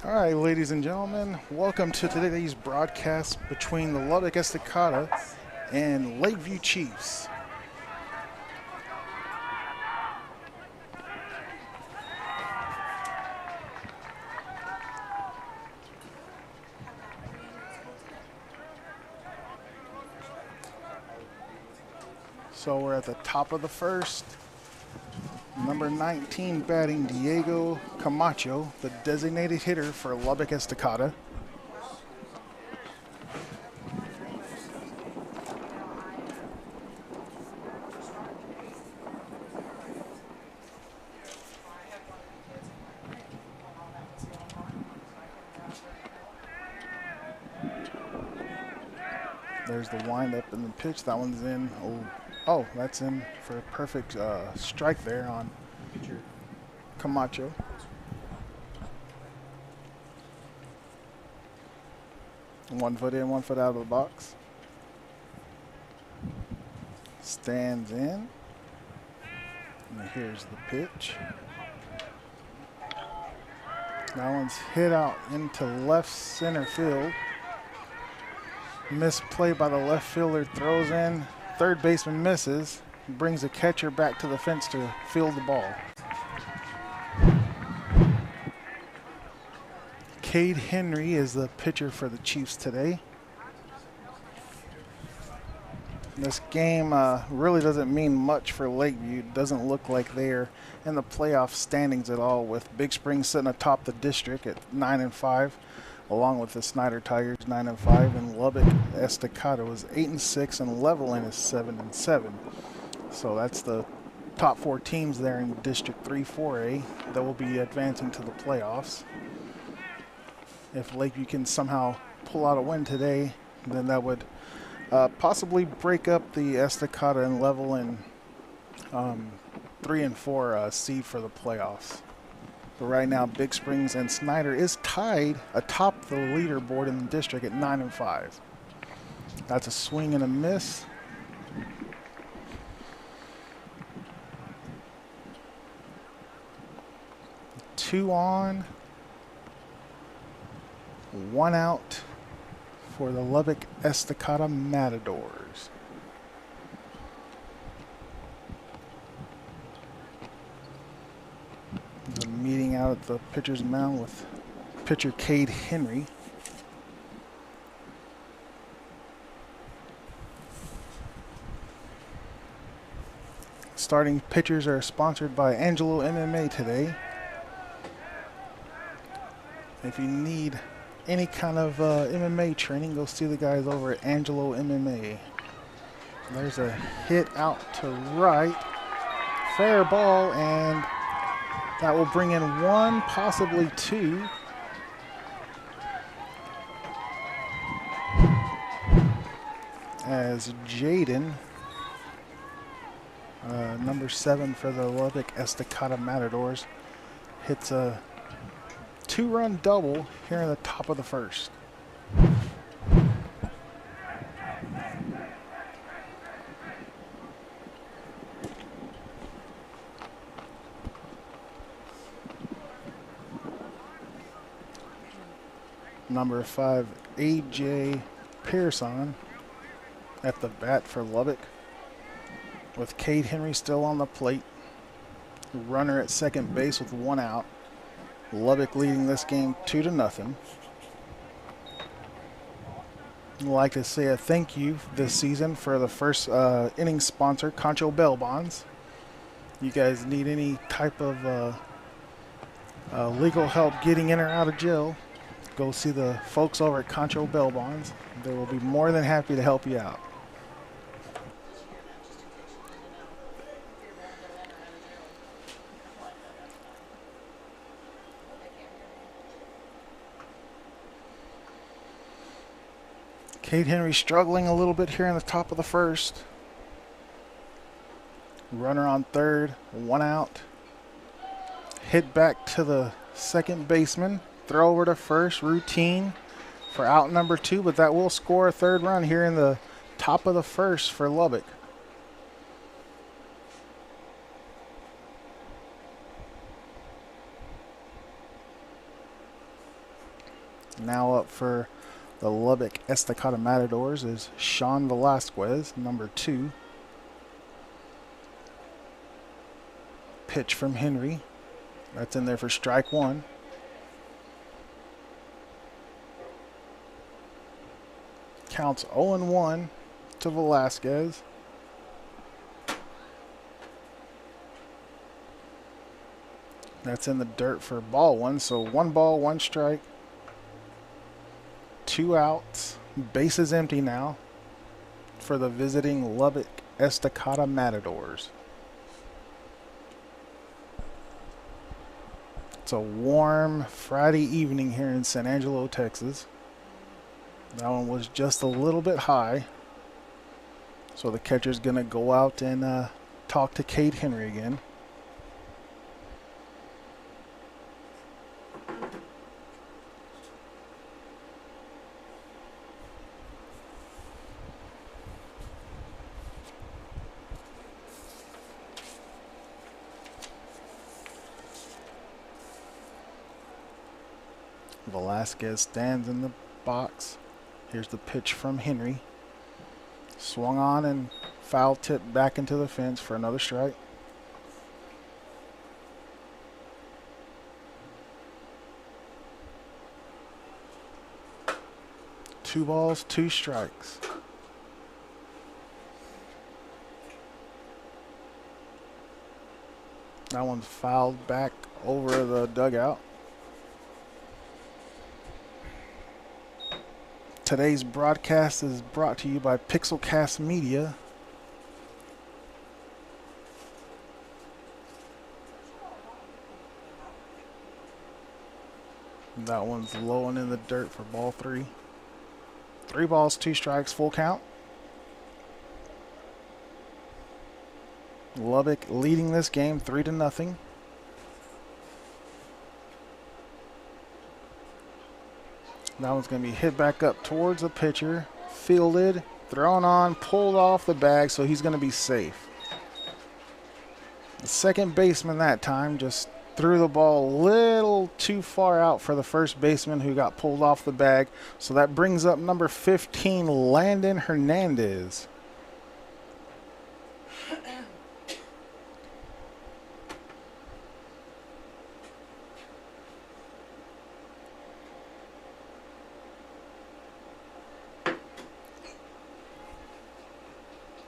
All right, ladies and gentlemen, welcome to today's broadcast between the Lubbock Estacado and Lakeview Chiefs. So we're at the top of the first. Number 19 batting Diego Camacho, the designated hitter for Lubbock Estacado. There's the windup and the pitch. That one's in. Oh, that's in for a perfect strike there on Camacho. One foot in, 1 foot out of the box. Stands in. And here's the pitch. That one's hit out into left center field. Misplay by the left fielder, throws in. Third baseman misses. Brings the catcher back to the fence to field the ball. Cade Henry is the pitcher for the Chiefs today. This game really doesn't mean much for Lakeview. It doesn't look like they're in the playoff standings at all, with Big Spring sitting atop the district at 9-5, along with the Snyder Tigers 9-5, and Lubbock Estacado is 8-6, and Levelland is 7-7. So that's the top four teams there in District 3 4A that will be advancing to the playoffs. If Lakeview can somehow pull out a win today, then that would possibly break up the Estacado and Levelland 3 and 4 seed for the playoffs. But right now, Big Springs and Snyder is tied atop the leaderboard in the district at 9-5. That's a swing and a miss. Two on, one out for the Lubbock Estacado Matadors. The meeting out at the pitcher's mound with pitcher Cade Henry. Starting pitchers are sponsored by Angelo MMA today. If you need any kind of MMA training, go see the guys over at Angelo MMA. There's a hit out to right. Fair ball, and that will bring in one, possibly two. As Jaden, number 7 for the Lubbock Estacado Matadors, hits a 2-run double here in the top of the first. Number 5, A.J. Pearson at the bat for Lubbock, with Cade Henry still on the plate. Runner at second base with one out. Lubbock leading this game 2-0. I'd like to say a thank you this season for the first inning sponsor, Concho Bail Bonds. You guys need any type of legal help getting in or out of jail, go see the folks over at Concho Bail Bonds. They will be more than happy to help you out. Cade Henry struggling a little bit here in the top of the first. Runner on third, one out. Hit back to the second baseman. Throw over to first, routine for out number 2, but that will score a third run here in the top of the first for Lubbock. Now up for the Lubbock Estacado Matadors is Sean Velasquez, number 2. Pitch from Henry. That's in there for strike 1. Counts 0-1 to Velasquez. That's in the dirt for ball 1, so 1 ball, 1 strike. 2 outs. Bases empty now for the visiting Lubbock Estacado Matadors. It's a warm Friday evening here in San Angelo, Texas. That one was just a little bit high. So the catcher's going to go out and talk to Cade Henry again. Velasquez stands in the box. Here's the pitch from Henry. Swung on and foul tip back into the fence for another strike. Two balls, 2 strikes. That one's fouled back over the dugout. Today's broadcast is brought to you by Pixelcast Media. That one's low and in the dirt for ball 3. 3 balls, 2 strikes, full count. Lubbock leading this game 3-0. That one's going to be hit back up towards the pitcher, fielded, thrown on, pulled off the bag, so he's going to be safe. The second baseman that time just threw the ball a little too far out for the first baseman who got pulled off the bag. So that brings up number 15, Landon Hernandez.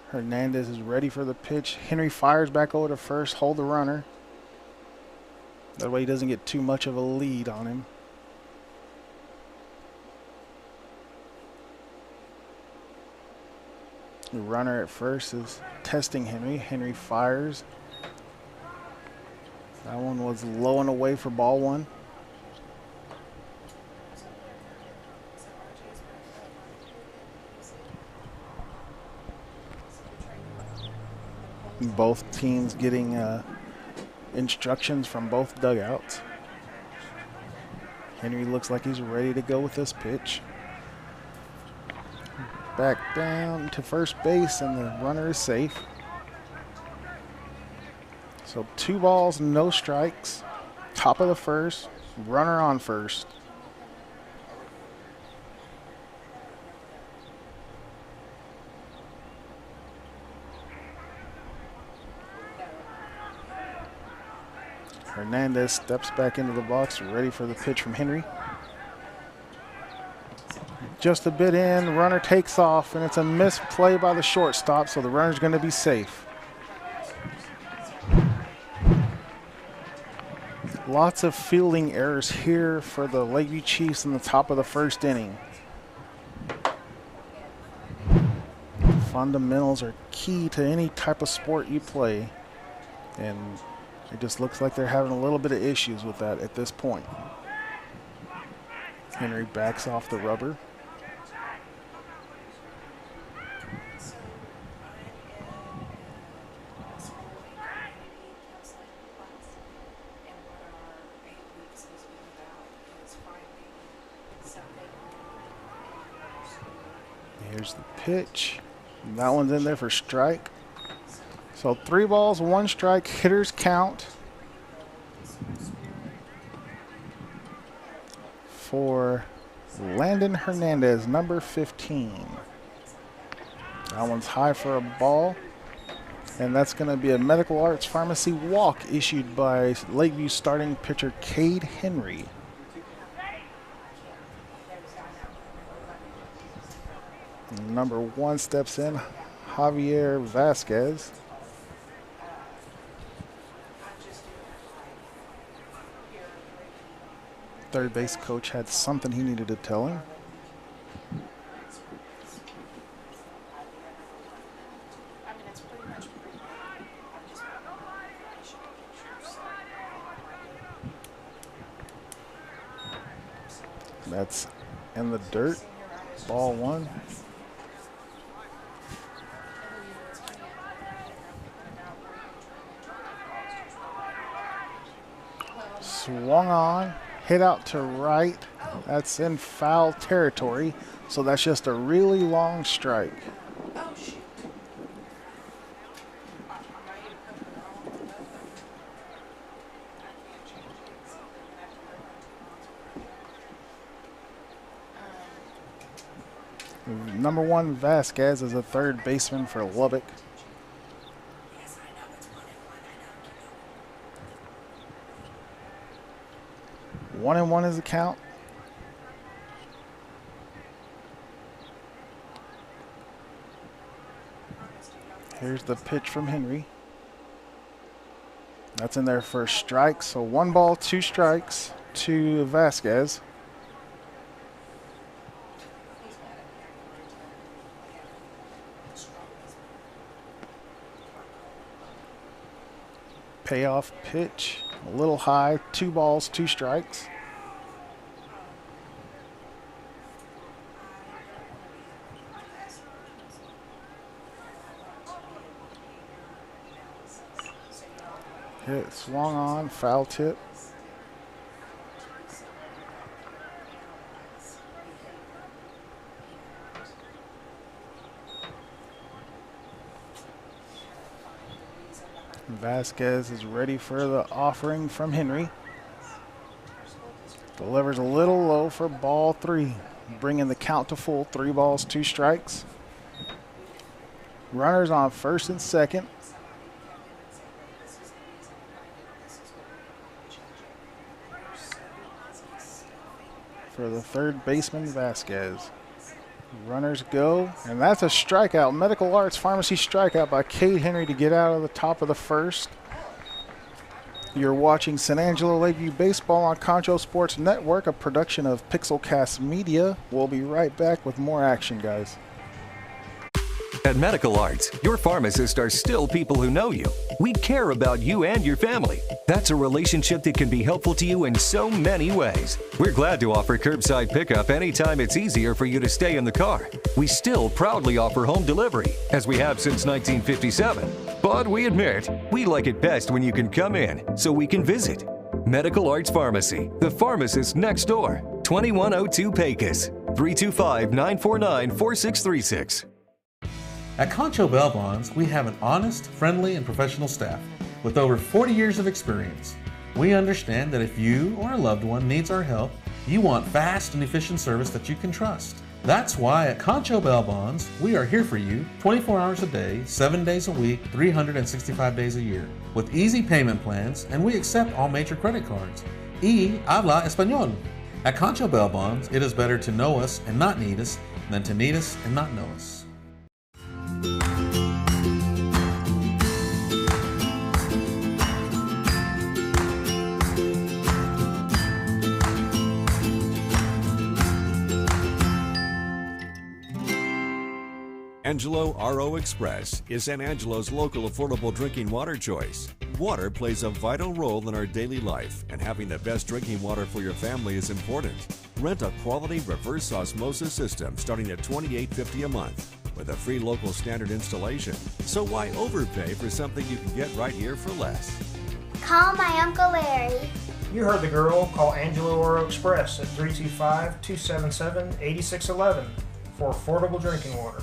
Hernandez is ready for the pitch. Henry fires back over to first, hold the runner. That way he doesn't get too much of a lead on him. The runner at first is testing Henry. Henry fires. That one was low and away for ball 1. Both teams getting instructions from both dugouts. Henry looks like he's ready to go with this pitch. Back down to first base, and the runner is safe. So 2 balls, no strikes. Top of the first, runner on first. Hernandez steps back into the box, ready for the pitch from Henry. Just a bit in, runner takes off, and it's a missed play by the shortstop, so the runner's going to be safe. Lots of fielding errors here for the Lakeview Chiefs in the top of the first inning. Fundamentals are key to any type of sport you play, and it just looks like they're having a little bit of issues with that at this point. Henry backs off the rubber. Here's the pitch. And that one's in there for strike. So 3 balls, 1 strike, hitters count for Landon Hernandez, number 15. That one's high for a ball. And that's going to be a Medical Arts Pharmacy walk issued by Lakeview starting pitcher Cade Henry. Number 1 steps in, Javier Vasquez. Third base coach had something he needed to tell him. That's in the dirt. Ball 1. Swung on, hit out to right. That's in foul territory, so that's just a really long strike. Number 1 Vasquez is a third baseman for Lubbock. One and one is the count. Here's the pitch from Henry. That's in there for a strike. So 1 ball, 2 strikes to Vasquez. Payoff pitch, a little high, 2 balls, 2 strikes. Hit, swung on, foul tip. Vasquez is ready for the offering from Henry. Delivers a little low for ball 3, bringing the count to full. 3 balls, 2 strikes. Runners on first and second. For the third baseman, Vasquez. Runners go, and that's a strikeout. Medical Arts Pharmacy strikeout by Cade Henry to get out of the top of the first. You're watching San Angelo Lakeview Baseball on Concho Sports Network, a production of Pixelcast Media. We'll be right back with more action, guys. At Medical Arts, your pharmacists are still people who know you. We care about you and your family. That's a relationship that can be helpful to you in so many ways. We're glad to offer curbside pickup anytime it's easier for you to stay in the car. We still proudly offer home delivery, as we have since 1957. But we admit, we like it best when you can come in, so we can visit. Medical Arts Pharmacy, the pharmacist next door. 2102 Pecos, 325-949-4636. At Concho Bonds, we have an honest, friendly, and professional staff with over 40 years of experience. We understand that if you or a loved one needs our help, you want fast and efficient service that you can trust. That's why at Concho Bonds, we are here for you 24 hours a day, 7 days a week, 365 days a year, with easy payment plans, and we accept all major credit cards. Y habla español. At Concho Bonds, it is better to know us and not need us than to need us and not know us. Angelo RO Express is San Angelo's local affordable drinking water choice. Water plays a vital role in our daily life, and having the best drinking water for your family is important. Rent a quality reverse osmosis system starting at $28.50 a month with a free local standard installation. So why overpay for something you can get right here for less? Call my Uncle Larry. You heard the girl. Call Angelo Oro Express at 325-277-8611 for affordable drinking water.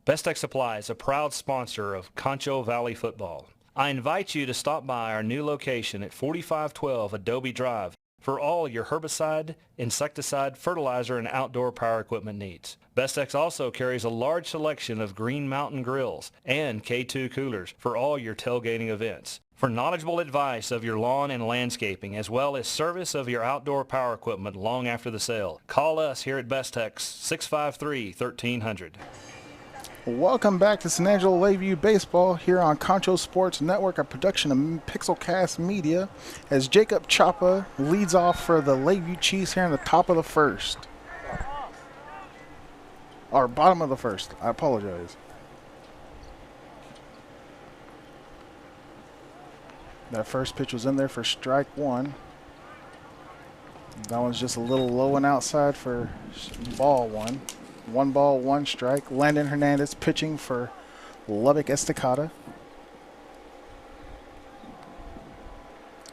Best Tech Supply is a proud sponsor of Concho Valley Football. I invite you to stop by our new location at 4512 Adobe Drive. for all your herbicide, insecticide, fertilizer, and outdoor power equipment needs. Bestex also carries a large selection of Green Mountain grills and K2 coolers for all your tailgating events. For knowledgeable advice of your lawn and landscaping, as well as service of your outdoor power equipment long after the sale, call us here at Bestex, 653-1300. Welcome back to San Angelo Lakeview Baseball here on Concho Sports Network, a production of Pixelcast Media, as Jacob Chapa leads off for the Lakeview Chiefs here in the top of the first. Or bottom of the first. I apologize. That first pitch was in there for strike one. That one's just a little low and outside for ball one. 1 ball, 1 strike. Landon Hernandez pitching for Lubbock Estacado.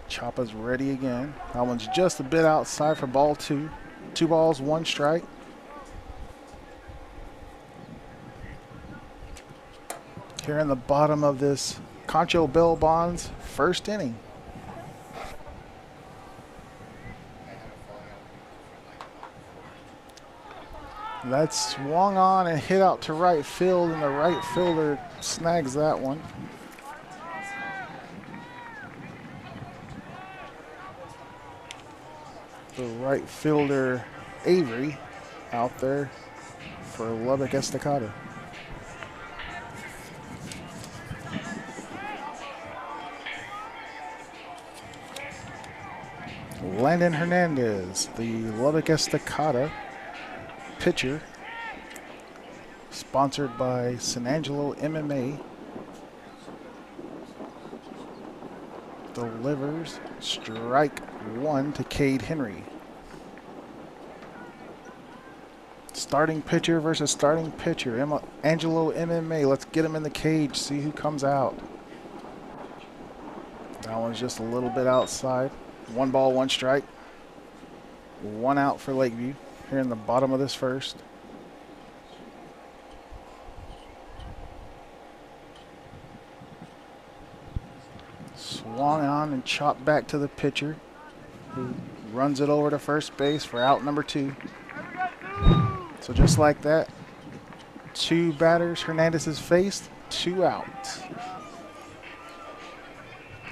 Chapa's ready again. That one's just a bit outside for ball 2. 2 balls, 1 strike. Here in the bottom of this Concho Bell Bonds first inning. That's swung on and hit out to right field, and the right fielder snags that one. The right fielder, Avery, out there for Lubbock Estacado. Landon Hernandez, the Lubbock Estacado pitcher, sponsored by San Angelo MMA, delivers strike 1 to Cade Henry. Starting pitcher versus starting pitcher. Angelo MMA, let's get him in the cage, see who comes out. That one's just a little bit outside. 1 ball, 1 strike. 1 out for Lakeview here in the bottom of this first. Swung on and chopped back to the pitcher, who runs it over to first base for out number 2. So just like that, 2 batters Hernandez has faced, 2 outs.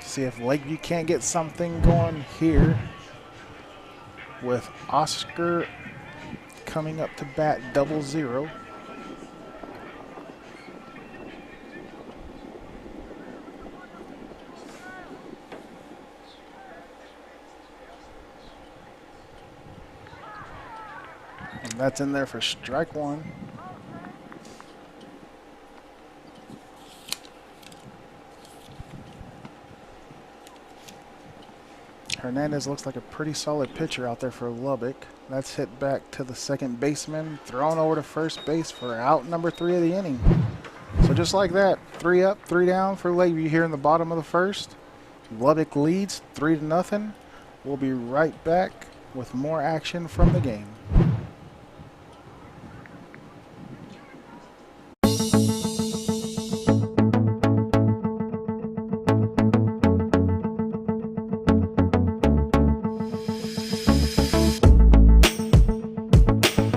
See if Lakeview can't get something going here with Oscar coming up to bat 0-0. And that's in there for strike 1. Hernandez looks like a pretty solid pitcher out there for Lubbock. That's hit back to the second baseman, thrown over to first base for out number 3 of the inning. So just like that, 3 up, 3 down for Lakeview here in the bottom of the first. Lubbock leads 3-0. We'll be right back with more action from the game.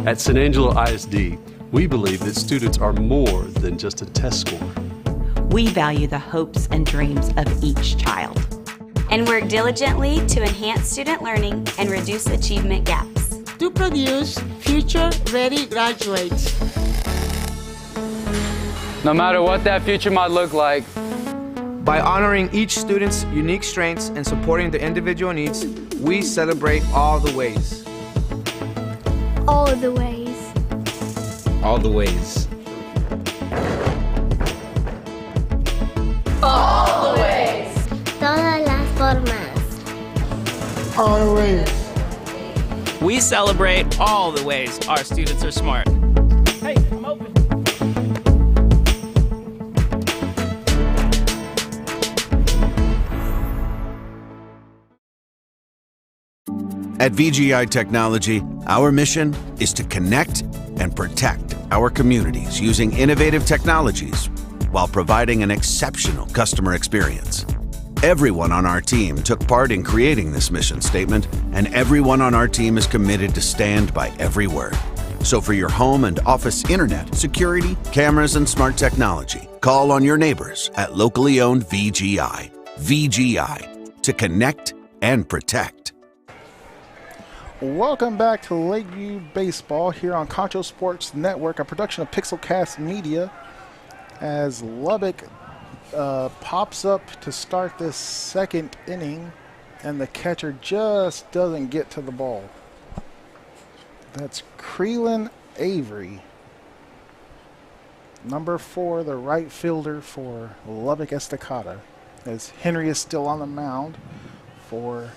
At San Angelo ISD, we believe that students are more than just a test score. We value the hopes and dreams of each child. And work diligently to enhance student learning and reduce achievement gaps. To produce future-ready graduates. No matter what that future might look like. By honoring each student's unique strengths and supporting their individual needs, we celebrate all the ways. All of the ways. All the ways. All the ways. Todas las formas. All the ways. We celebrate all the ways our students are smart. Hey, I'm open. At VGI Technology, our mission is to connect and protect our communities using innovative technologies while providing an exceptional customer experience. Everyone on our team took part in creating this mission statement, and everyone on our team is committed to stand by every word. So for your home and office internet, security, cameras, and smart technology, call on your neighbors at locally owned VGI. VGI, to connect and protect. Welcome back to Lakeview Baseball here on Concho Sports Network, a production of Pixelcast Media, as Lubbock pops up to start this second inning, and the catcher just doesn't get to the ball. That's Creelan Avery, number 4, the right fielder for Lubbock Estacado, as Henry is still on the mound for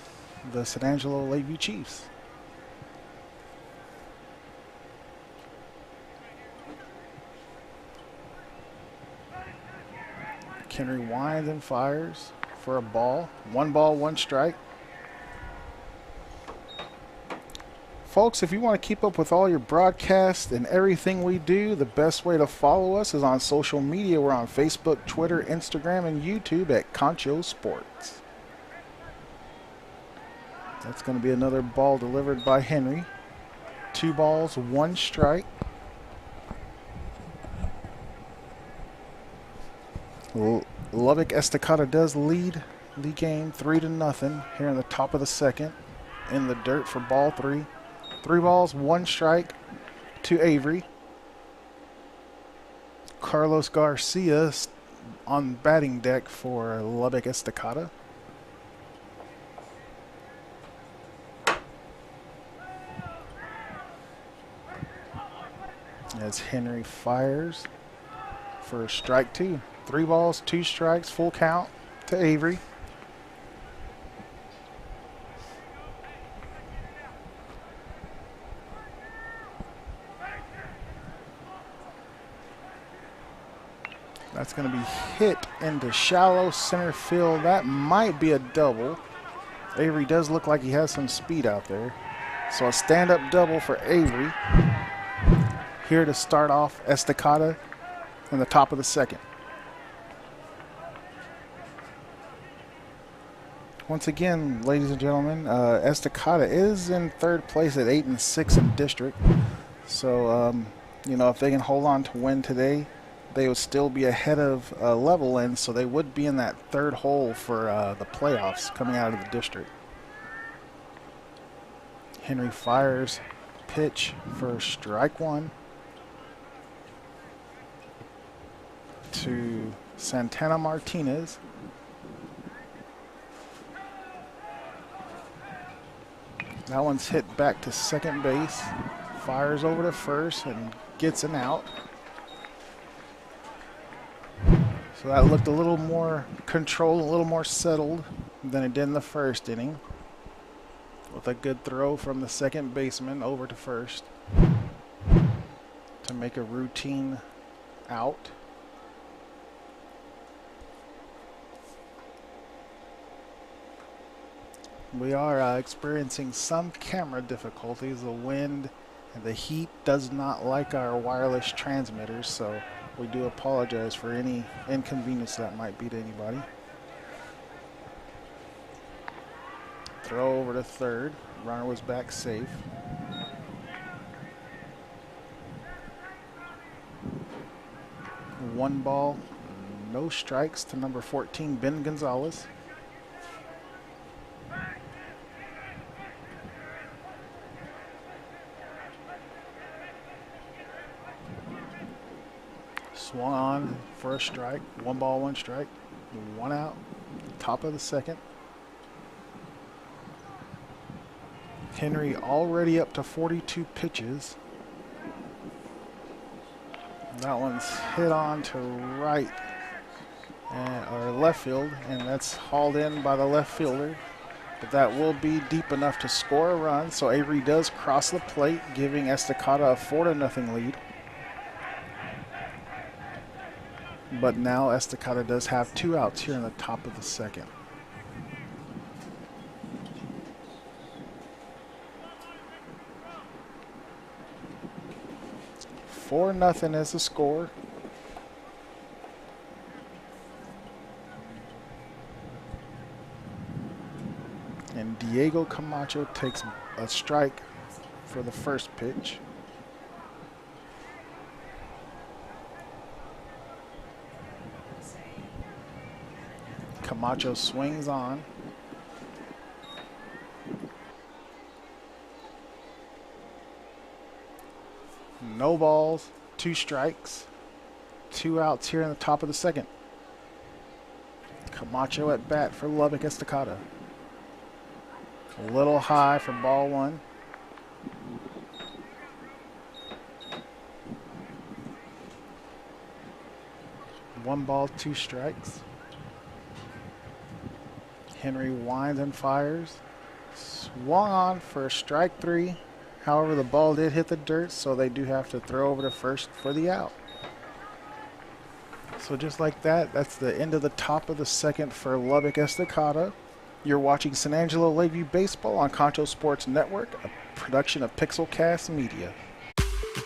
the San Angelo Lakeview Chiefs. Henry winds and fires for a ball. 1 ball, 1 strike. Folks, if you want to keep up with all your broadcasts and everything we do, the best way to follow us is on social media. We're on Facebook, Twitter, Instagram, and YouTube at Concho Sports. That's going to be another ball delivered by Henry. 2 balls, 1 strike. Lubbock Estacado does lead the game 3-0 here in the top of the second. In the dirt for ball 3. 3 balls, 1 strike to Avery. Carlos Garcia on batting deck for Lubbock Estacado. As Henry fires for strike 2. 3 balls, 2 strikes, full count to Avery. That's going to be hit into shallow center field. That might be a double. Avery does look like he has some speed out there. So a stand-up double for Avery. Here to start off Estacado in the top of the second. Once again, ladies and gentlemen, Estacado is in 3rd place at 8-6 in district. So, you know, if they can hold on to win today, they would still be ahead of level, and so they would be in that 3rd hole for the playoffs coming out of the district. Henry fires, pitch for strike 1 to Santana Martinez. That one's hit back to second base, fires over to first and gets an out. So that looked a little more controlled, a little more settled than it did in the first inning. With a good throw from the second baseman over to first to make a routine out. We are experiencing some camera difficulties. The wind and the heat does not like our wireless transmitters, so we do apologize for any inconvenience that might be to anybody. Throw over to third. Runner was back safe. One ball, no strikes to number 14, Ben Gonzalez. Swung on for a strike. 1 ball, 1 strike. 1 out. Top of the second. Henry already up to 42 pitches. That one's hit on to right or left field, and that's hauled in by the left fielder. But that will be deep enough to score a run. So Avery does cross the plate, giving Estacado a 4-0 lead. But now Estacado does have 2 outs here in the top of the second. $4-0 is the score. Diego Camacho takes a strike for the first pitch. Camacho swings on. No balls, 2 strikes, 2 outs here in the top of the second. Camacho at bat for Lubbock Estacado. A little high for ball 1. One ball, 2 strikes. Henry winds and fires. Swung on for strike 3. However, the ball did hit the dirt, so they do have to throw over to first for the out. So just like that, that's the end of the top of the second for Lubbock Estacado. You're watching San Angelo Lakeview Baseball on Concho Sports Network, a production of Pixelcast Media.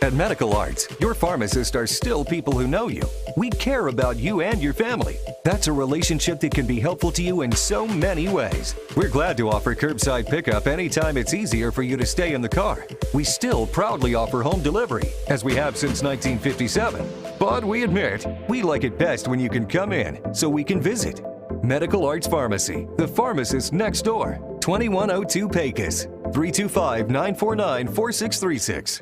At Medical Arts, your pharmacists are still people who know you. We care about you and your family. That's a relationship that can be helpful to you in so many ways. We're glad to offer curbside pickup anytime it's easier for you to stay in the car. We still proudly offer home delivery, as we have since 1957. But we admit, we like it best when you can come in, so we can visit. Medical Arts Pharmacy, the pharmacist next door. 2102 Pecos, 325-949-4636.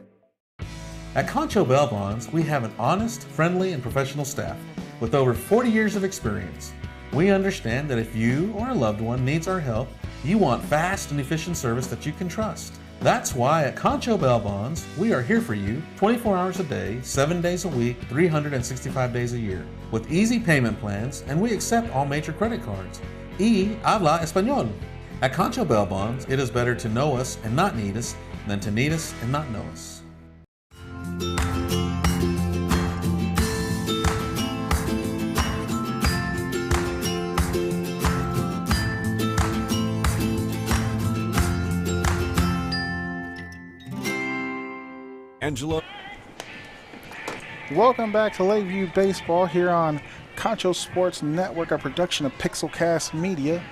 At Concho Bonds, we have an honest, friendly, and professional staff with over 40 years of experience. We understand that if you or a loved one needs our help, you want fast and efficient service that you can trust. That's why at Concho Bonds, we are here for you 24 hours a day, 7 days a week, 365 days a year, with easy payment plans, and we accept all major credit cards. Y habla español. At Concho Bonds, it is better to know us and not need us than to need us and not know us. Angelo. Welcome back to Lakeview Baseball here on Concho Sports Network, a production of Pixelcast Media.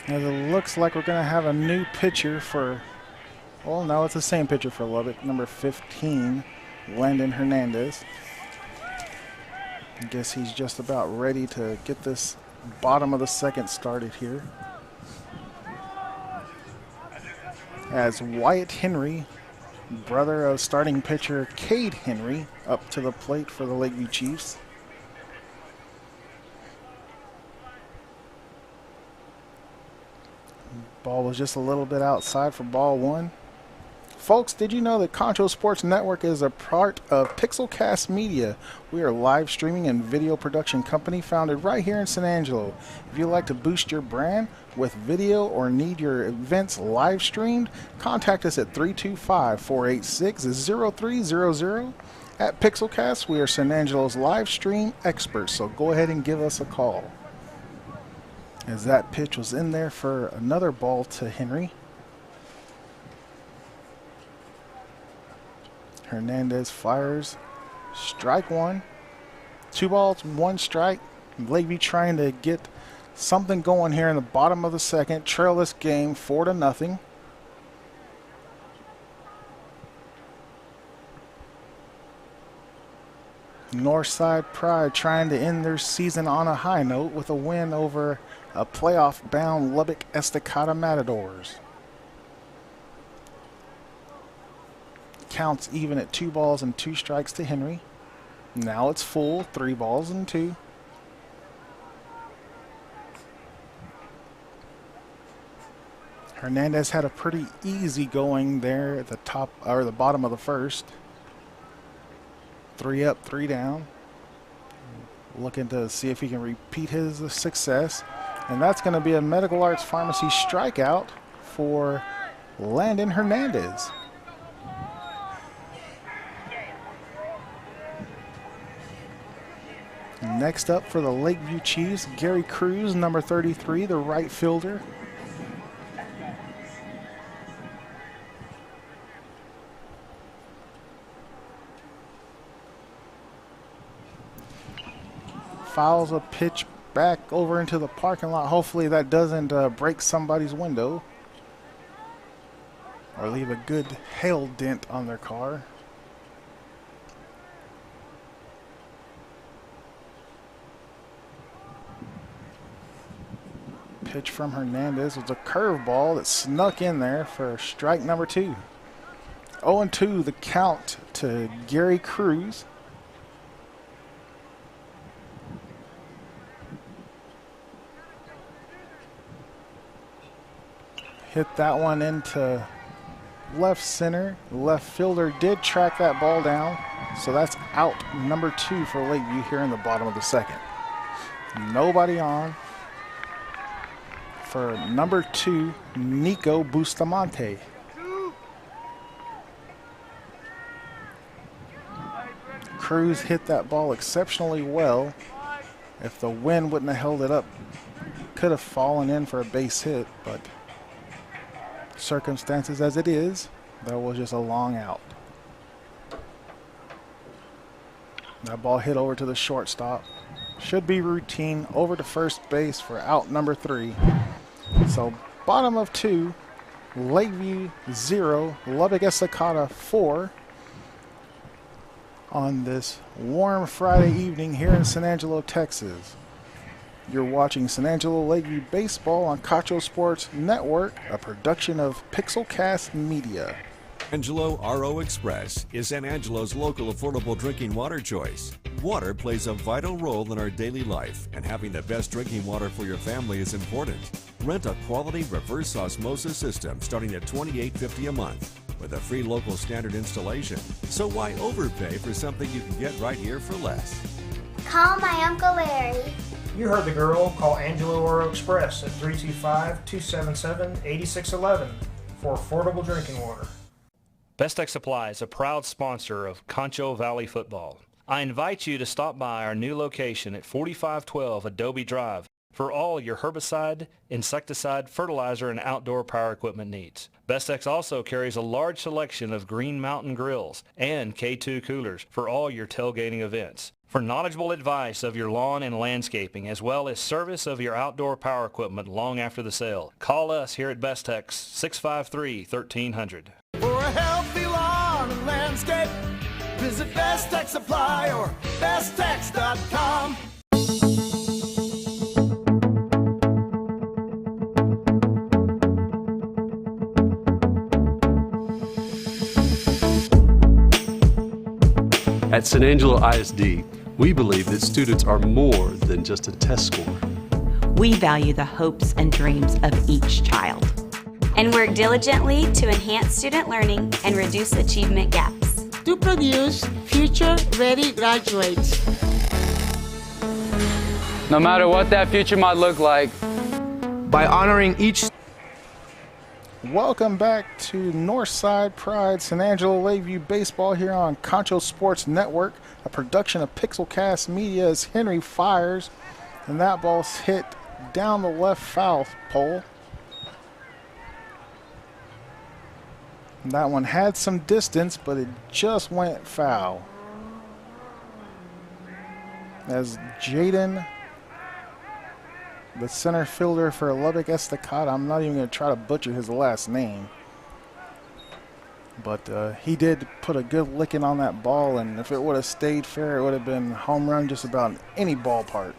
As it looks like we're going to have a new pitcher for, well, no, it's the same pitcher for Lubbock, number 15, Landon Hernandez. I guess he's just about ready to get this bottom of the second started here. As Wyatt Henry, brother of starting pitcher Cade Henry, up to the plate for the Lakeview Chiefs. Ball was just a little bit outside for ball 1. Folks, did you know that Concho Sports Network is a part of Pixelcast Media? We are a live streaming and video production company founded right here in San Angelo. If you'd like to boost your brand with video or need your events live streamed, contact us at 325-486-0300. At Pixelcast, we are San Angelo's live stream experts, so go ahead and give us a call. As that pitch was in there for another ball to Henry. Hernandez fires. Strike 1. 2 balls, 1 strike. Lakeview trying to get something going here in the bottom of the second. Trail this game 4-0. Northside Pride trying to end their season on a high note with a win over a playoff-bound Lubbock Estacado Matadors. Counts even at 2 balls and 2 strikes to Henry. Now it's full, 3 balls and 2. Hernandez had a pretty easy going there at the top or the bottom of the first. 3 up, 3 down. Looking to see if he can repeat his success. And that's going to be a Medical Arts Pharmacy strikeout for Landon Hernandez. Next up for the Lakeview Chiefs, Gary Cruz, number 33, the right fielder. Fouls a pitch back over into the parking lot. Hopefully that doesn't break somebody's window. or leave a good hail dent on their car. Pitch from Hernandez was a curveball that snuck in there for strike number 2. 0-2 the count to Gary Cruz. Hit that one into left center. The left fielder did track that ball down. So that's out number 2 for Lakeview here in the bottom of the second. Nobody on for number 2, Nico Bustamante. Cruz hit that ball exceptionally well. If the wind wouldn't have held it up, could have fallen in for a base hit, but circumstances as it is, that was just a long out. That ball hit over to the shortstop. Should be routine over to first base for out number 3. So bottom of 2, Lakeview 0, Lubbock Estacado 4 on this warm Friday evening here in San Angelo, Texas. You're watching San Angelo Lakeview Baseball on Concho Sports Network, a production of Pixelcast Media. Angelo RO Express is San Angelo's local affordable drinking water choice. Water plays a vital role in our daily life, and having the best drinking water for your family is important. Rent a quality reverse osmosis system starting at $28.50 a month with a free local standard installation. So why overpay for something you can get right here for less? Call my Uncle Larry. You heard the girl. Call Angelo Oro Express at 325-277-8611 for affordable drinking water. Best Tech Supply is a proud sponsor of Concho Valley Football. I invite you to stop by our new location at 4512 Adobe Drive for all your herbicide, insecticide, fertilizer, and outdoor power equipment needs. Best Tech also carries a large selection of Green Mountain grills and K2 coolers for all your tailgating events. For knowledgeable advice of your lawn and landscaping, as well as service of your outdoor power equipment long after the sale, call us here at Best Tech 653-1300. For a healthy lawn and landscape, visit Best Tech Supply or besttech.com. At San Angelo ISD, we believe that students are more than just a test score. We value the hopes and dreams of each child and work diligently to enhance student learning and reduce achievement gaps. To produce future-ready graduates. No matter what that future might look like. By honoring each. Welcome back to Northside Pride San Angelo Lakeview Baseball here on Concho Sports Network, a production of Pixelcast Media. As Henry fires, and that ball's hit down the left foul pole. And that one had some distance, but it just went foul. As Jaden, the center fielder for Lubbock Estacado, I'm not even going to try to butcher his last name, but he did put a good licking on that ball, and if it would have stayed fair, it would have been home run just about in any ballpark.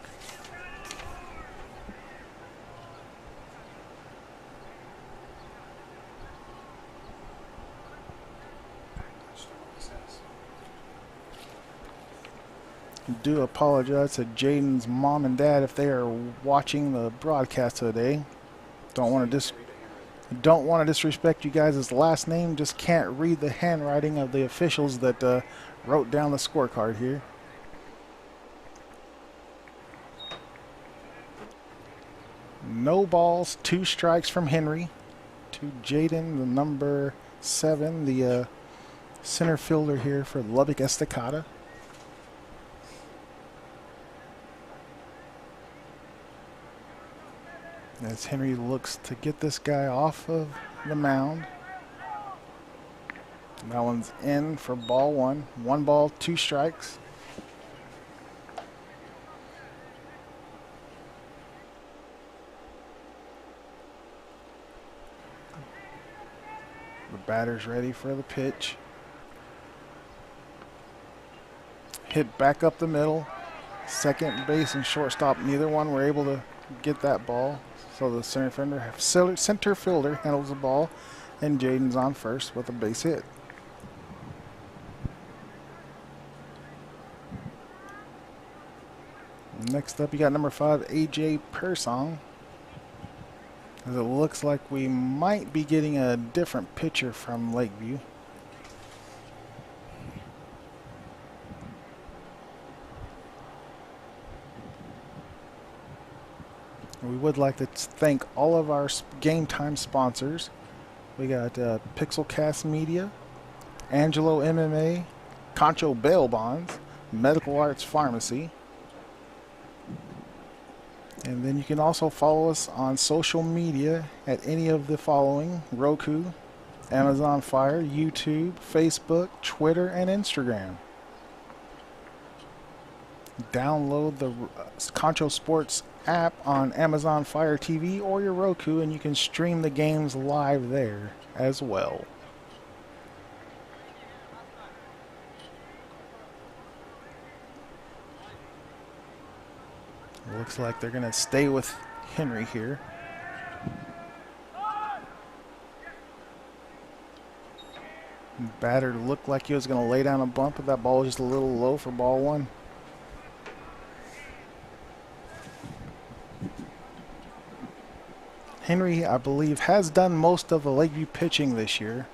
Do apologize to Jaden's mom and dad if they are watching the broadcast today. Don't want to disrespect you guys' last name. Just can't read the handwriting of the officials that wrote down the scorecard here. No balls, 2 strikes from Henry to Jaden, the number 7, the center fielder here for Lubbock Estacado. As Henry looks to get this guy off of the mound. That one's in for ball 1. 1 ball, 2 strikes. The Batter's ready for the pitch. Hit back up the middle. Second base and shortstop, neither one were able to get that ball. So the center fielder handles the ball, and Jaden's on first with a base hit. Next up, you got number 5, AJ Persong. As it looks like we might be getting a different pitcher from Lakeview. We would like to thank all of our Game Time sponsors. We got Pixelcast Media, Angelo MMA, Concho Bail Bonds, Medical Arts Pharmacy. And then you can also follow us on social media at any of the following: Roku, Amazon Fire, YouTube, Facebook, Twitter, and Instagram. Download the Concho Sports app on Amazon Fire TV or your Roku, and you can stream the games live there as well. Looks like they're going to stay with Henry here. Batter looked like he was going to lay down a bump, but that ball was just a little low for ball one. Henry, I believe, has done most of the Lakeview pitching this year.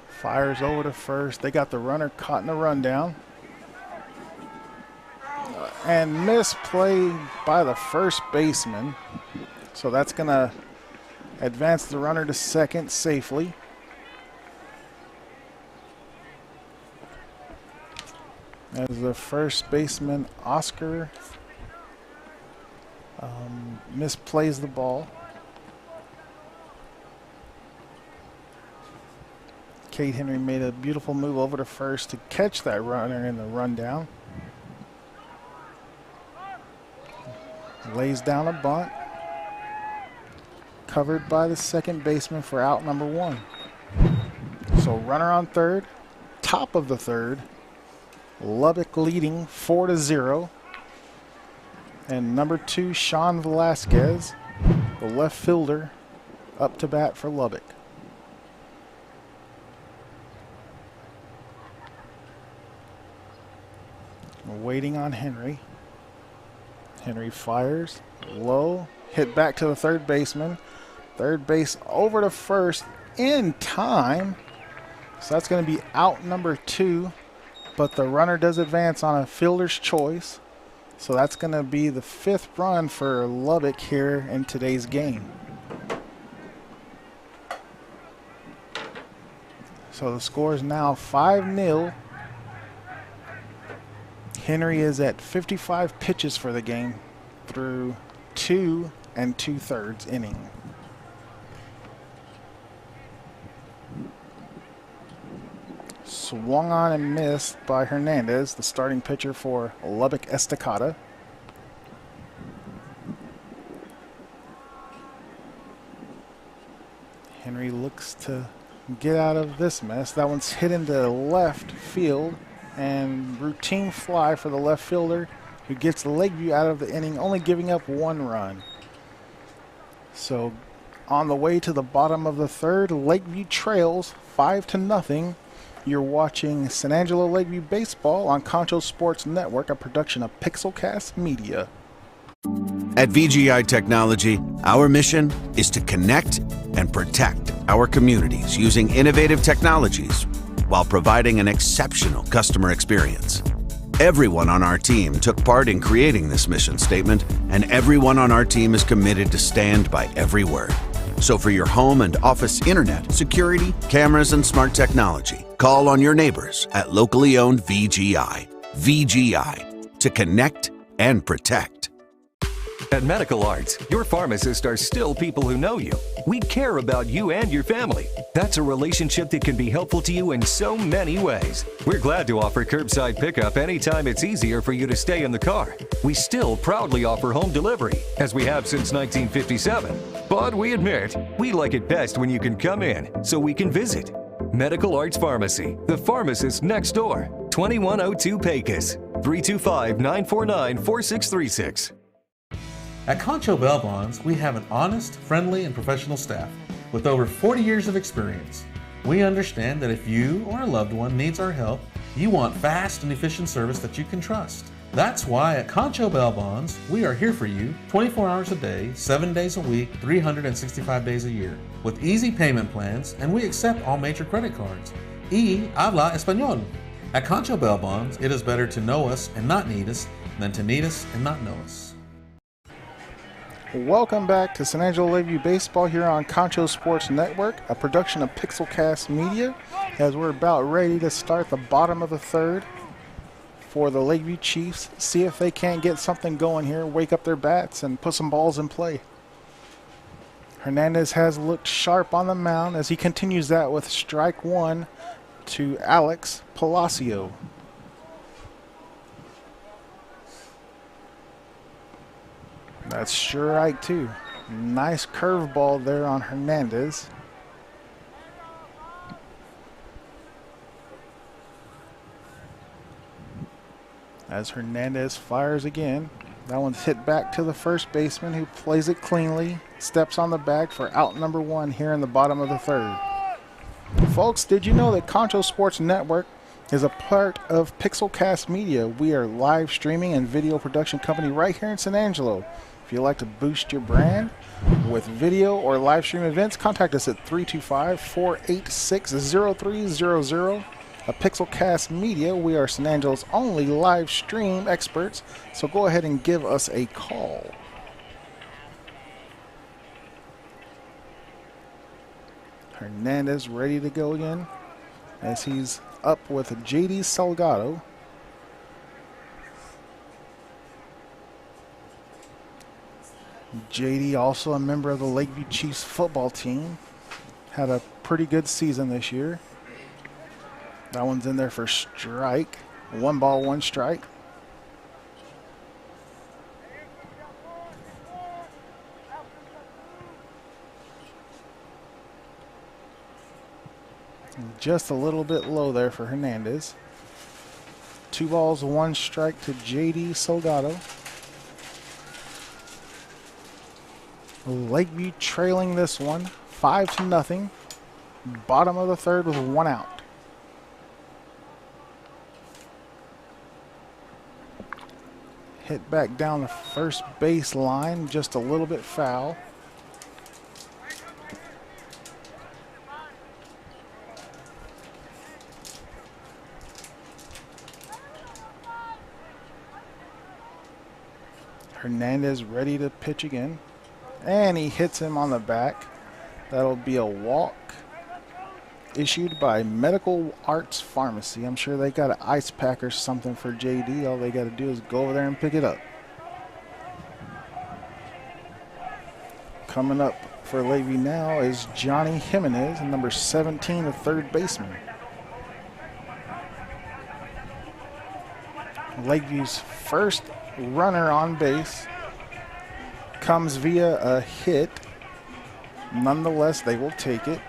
Fires over to first. They got the runner caught in a rundown. And misplay by the first baseman. So that's going to advance the runner to second safely. As the first baseman, Oscar, misplays the ball. Kate Henry made a beautiful move over to first to catch that runner in the rundown. Lays down a bunt. Covered by the second baseman for out number 1. So runner on third, top of the third. Lubbock leading 4-0. And number 2, Sean Velasquez, the left fielder, up to bat for Lubbock. We're waiting on Henry. Henry fires low, hit back to the third baseman. Third base over to first in time. So that's going to be out number 2. But the runner does advance on a fielder's choice. So that's going to be the 5th run for Lubbock here in today's game. So the score is now 5-0. Henry is at 55 pitches for the game through 2 2/3 inning. Swung on and missed by Hernandez, the starting pitcher for Lubbock Estacado. Henry looks to get out of this mess. That one's hit into left field, and routine fly for the left fielder, who gets Lakeview out of the inning, only giving up 1 run. So on the way to the bottom of the third, Lakeview trails 5-0. You're watching San Angelo Lakeview Baseball on Concho Sports Network, a production of Pixelcast Media. At VGI Technology, our mission is to connect and protect our communities using innovative technologies while providing an exceptional customer experience. Everyone on our team took part in creating this mission statement, and everyone on our team is committed to stand by every word. So for your home and office internet, security, cameras, and smart technology, call on your neighbors at locally owned VGI. VGI, to connect and protect. At Medical Arts, your pharmacists are still people who know you. We care about you and your family. That's a relationship that can be helpful to you in so many ways. We're glad to offer curbside pickup anytime it's easier for you to stay in the car. We still proudly offer home delivery, as we have since 1957. But we admit, we like it best when you can come in, so we can visit. Medical Arts Pharmacy, the pharmacist next door. 2102 Pecos, 325-949-4636. At Concho Bonds, we have an honest, friendly, and professional staff with over 40 years of experience. We understand that if you or a loved one needs our help, you want fast and efficient service that you can trust. That's why at Concho Bonds, we are here for you 24 hours a day, 7 days a week, 365 days a year, with easy payment plans, and we accept all major credit cards. Y habla español. At Concho Bonds, it is better to know us and not need us than to need us and not know us. Welcome back to San Angelo Lakeview Baseball here on Concho Sports Network, a production of Pixelcast Media, as we're about ready to start the bottom of the third for the Lakeview Chiefs. See if they can't get something going here, wake up their bats, and put some balls in play. Hernandez has looked sharp on the mound as he continues that with strike one to Alex Palacio. That's sure right, too. Nice curveball there on Hernandez. As Hernandez fires again. That one's hit back to the first baseman, who plays it cleanly. Steps on the bag for out number one here in the bottom of the third. Folks, did you know that Concho Sports Network is a part of Pixelcast Media? We are a live streaming and video production company right here in San Angelo. If you'd like to boost your brand with video or live stream events, contact us at 325-486-0300. A Pixelcast Media, we are San Angelo's only live stream experts, so go ahead and give us a call. Hernandez ready to go again as he's up with JD Salgado. JD, also a member of the Lakeview Chiefs football team, had a pretty good season this year. That one's in there for strike. 1 ball, 1 strike. Just a little bit low there for Hernandez. 2 balls, 1 strike to JD Salgado. Lakeview trailing this one 5-0. Bottom of the third with 1 out. Hit back down the first base line, just a little bit foul. Hernandez ready to pitch again. And he hits him on the back. That'll be a walk issued by Medical Arts Pharmacy. I'm sure they got an ice pack or something for JD. All they got to do is go over there and pick it up. Coming up for Lakeview now is Johnny Jimenez, number 17, the third baseman. Lakeview's first runner on base comes via a hit. Nonetheless, they will take it.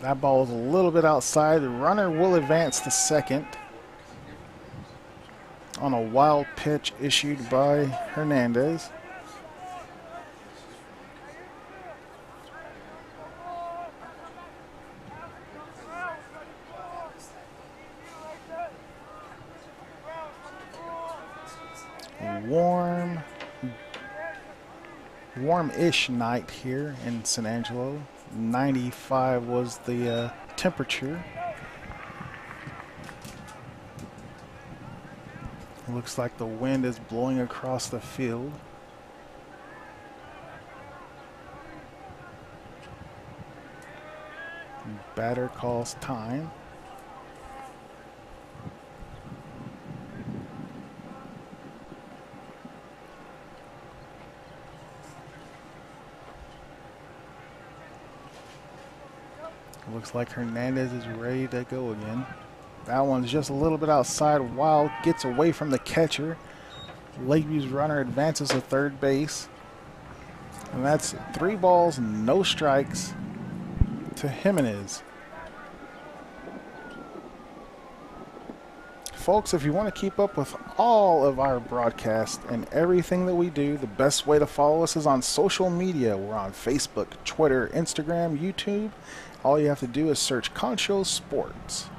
That ball is a little bit outside. The runner will advance to second on a wild pitch issued by Hernandez. Warm-ish night here in San Angelo. 95 was the temperature. Looks like the wind is blowing across the field. Batter calls time. Looks like Hernandez is ready to go again. That one's just a little bit outside. Wild gets away from the catcher. Lakeview's runner advances to third base. And that's 3 balls, no strikes to Jimenez. Folks, if you want to keep up with all of our broadcasts and everything that we do, the best way to follow us is on social media. We're on Facebook, Twitter, Instagram, YouTube. All you have to do is search Concho Sports.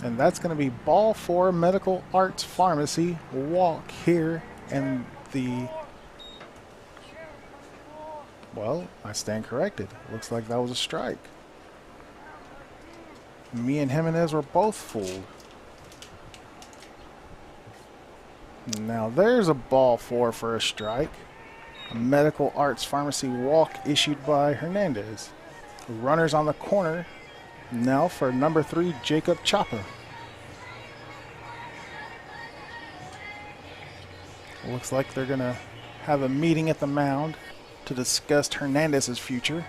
And that's going to be Ball 4 Medical Arts Pharmacy walk here in the... Well, I stand corrected. Looks like that was a strike. Me and Jimenez were both fooled. Now there's a ball 4 for a strike. A Medical Arts Pharmacy walk issued by Hernandez. Runners on the corner now for number 3, Jacob Chapa. Looks like they're going to have a meeting at the mound to discuss Hernandez's future.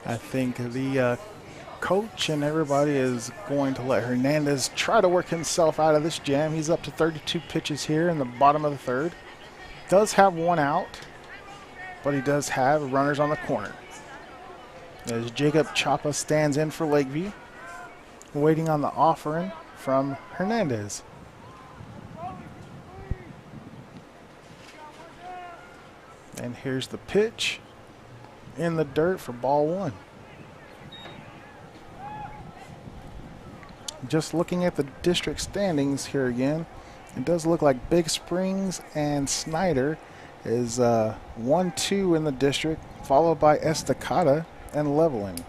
I think the coach and everybody is going to let Hernandez try to work himself out of this jam. He's up to 32 pitches here in the bottom of the third. Does have 1 out, but he does have runners on the corner. As Jacob Chapa stands in for Lakeview, waiting on the offering from Hernandez. And here's the pitch in the dirt for ball 1. Just looking at the district standings here again, it does look like Big Springs and Snyder is 1-2 in the district, followed by Estacado and leveling.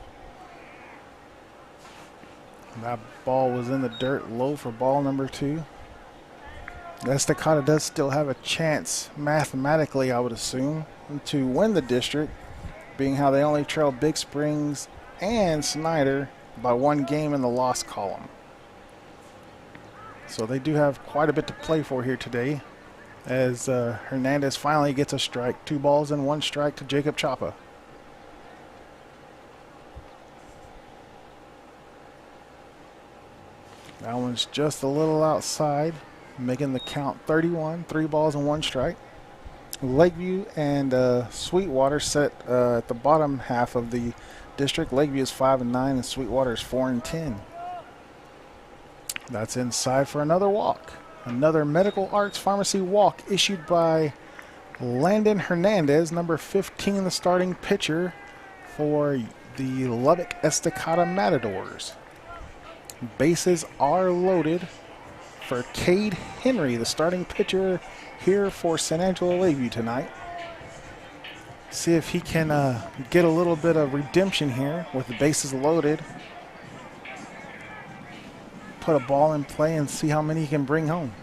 That ball was in the dirt low for ball number 2. Estacado does still have a chance, mathematically I would assume, to win the district, being how they only trail Big Springs and Snyder by 1 game in the loss column. So they do have quite a bit to play for here today, as Hernandez finally gets a strike. 2 balls and 1 strike to Jacob Chapa. That one's just a little outside, making the count 31, 3 balls and 1 strike. Lakeview and Sweetwater set at the bottom half of the district. Lakeview is 5-9 and Sweetwater is 4-10. That's inside for another walk. Another Medical Arts Pharmacy walk issued by Landon Hernandez, number 15, the starting pitcher for the Lubbock Estacado Matadors. Bases are loaded for Cade Henry, the starting pitcher here for San Angelo Lakeview tonight. See if he can get a little bit of redemption here with the bases loaded. Put a ball in play and see how many he can bring home.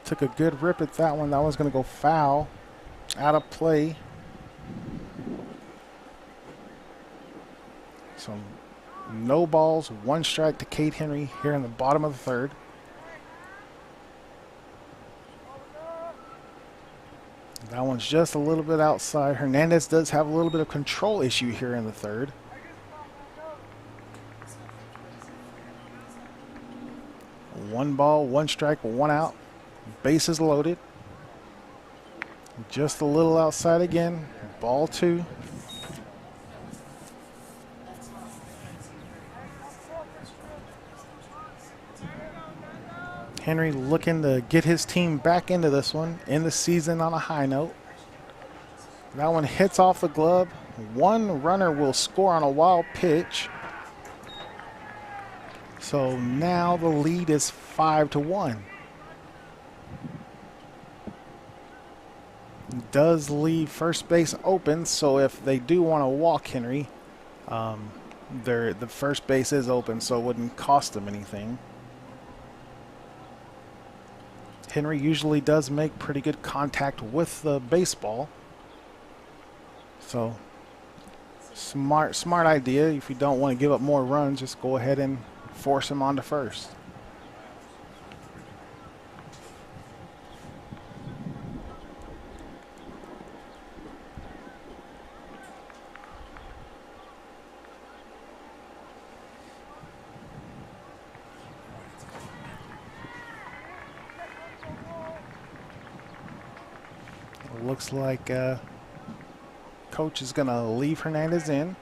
Took a good rip at that one. That was going to go foul, out of play. So no balls, 1 strike to Cade Henry here in the bottom of the third. That one's just a little bit outside. Hernandez does have a little bit of control issue here in the third. One ball, 1 strike, 1 out. Bases loaded. Just a little outside again. Ball 2. Henry looking to get his team back into this one, in the season on a high note. That one hits off the glove. One runner will score on a wild pitch. So now the lead is 5-1. Does leave first base open, so if they do want to walk Henry, the first base is open, so it wouldn't cost them anything. Henry usually does make pretty good contact with the baseball. So smart idea. If you don't want to give up more runs, just go ahead and force him onto first. It looks like coach is going to leave Hernandez in.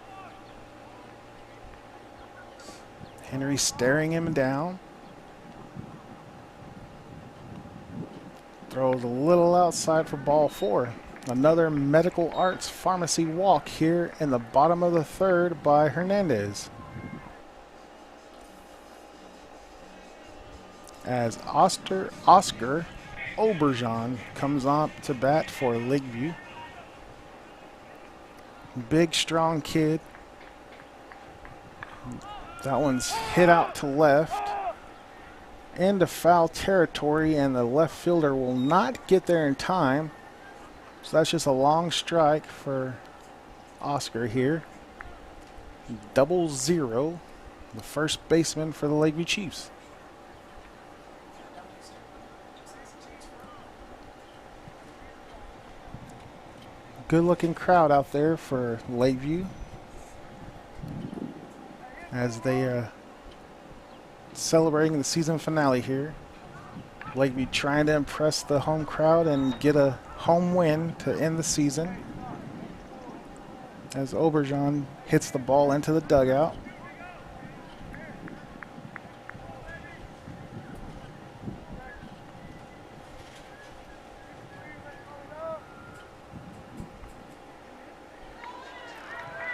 Henry staring him down. Throws a little outside for ball 4. Another medical arts pharmacy walk here in the bottom of the third by Hernandez. As Oscar Auberjon comes up to bat for Lakeview. Big, strong kid. That one's hit out to left into foul territory, and the left fielder will not get there in time. So that's just a long strike for Oscar here. 0-0, the first baseman for the Lakeview Chiefs. Good looking crowd out there for Lakeview as they are celebrating the season finale here. Lakeview trying to impress the home crowd and get a home win to end the season as Auberjon hits the ball into the dugout.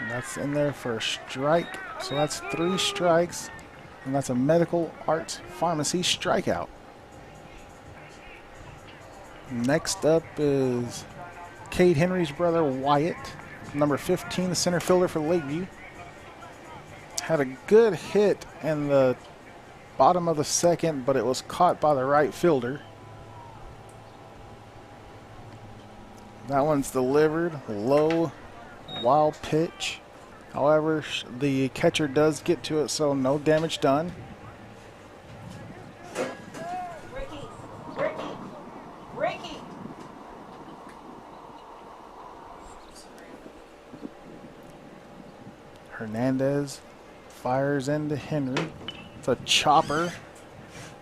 That's in there for a strike. So that's 3 strikes, and that's a medical arts pharmacy strikeout. Next up is Cade Henry's brother Wyatt, number 15, the center fielder for Lakeview. Had a good hit in the bottom of the second, but it was caught by the right fielder. That one's delivered low, wild pitch. However, the catcher does get to it, so no damage done. Ricky. Hernandez fires into Henry. It's a chopper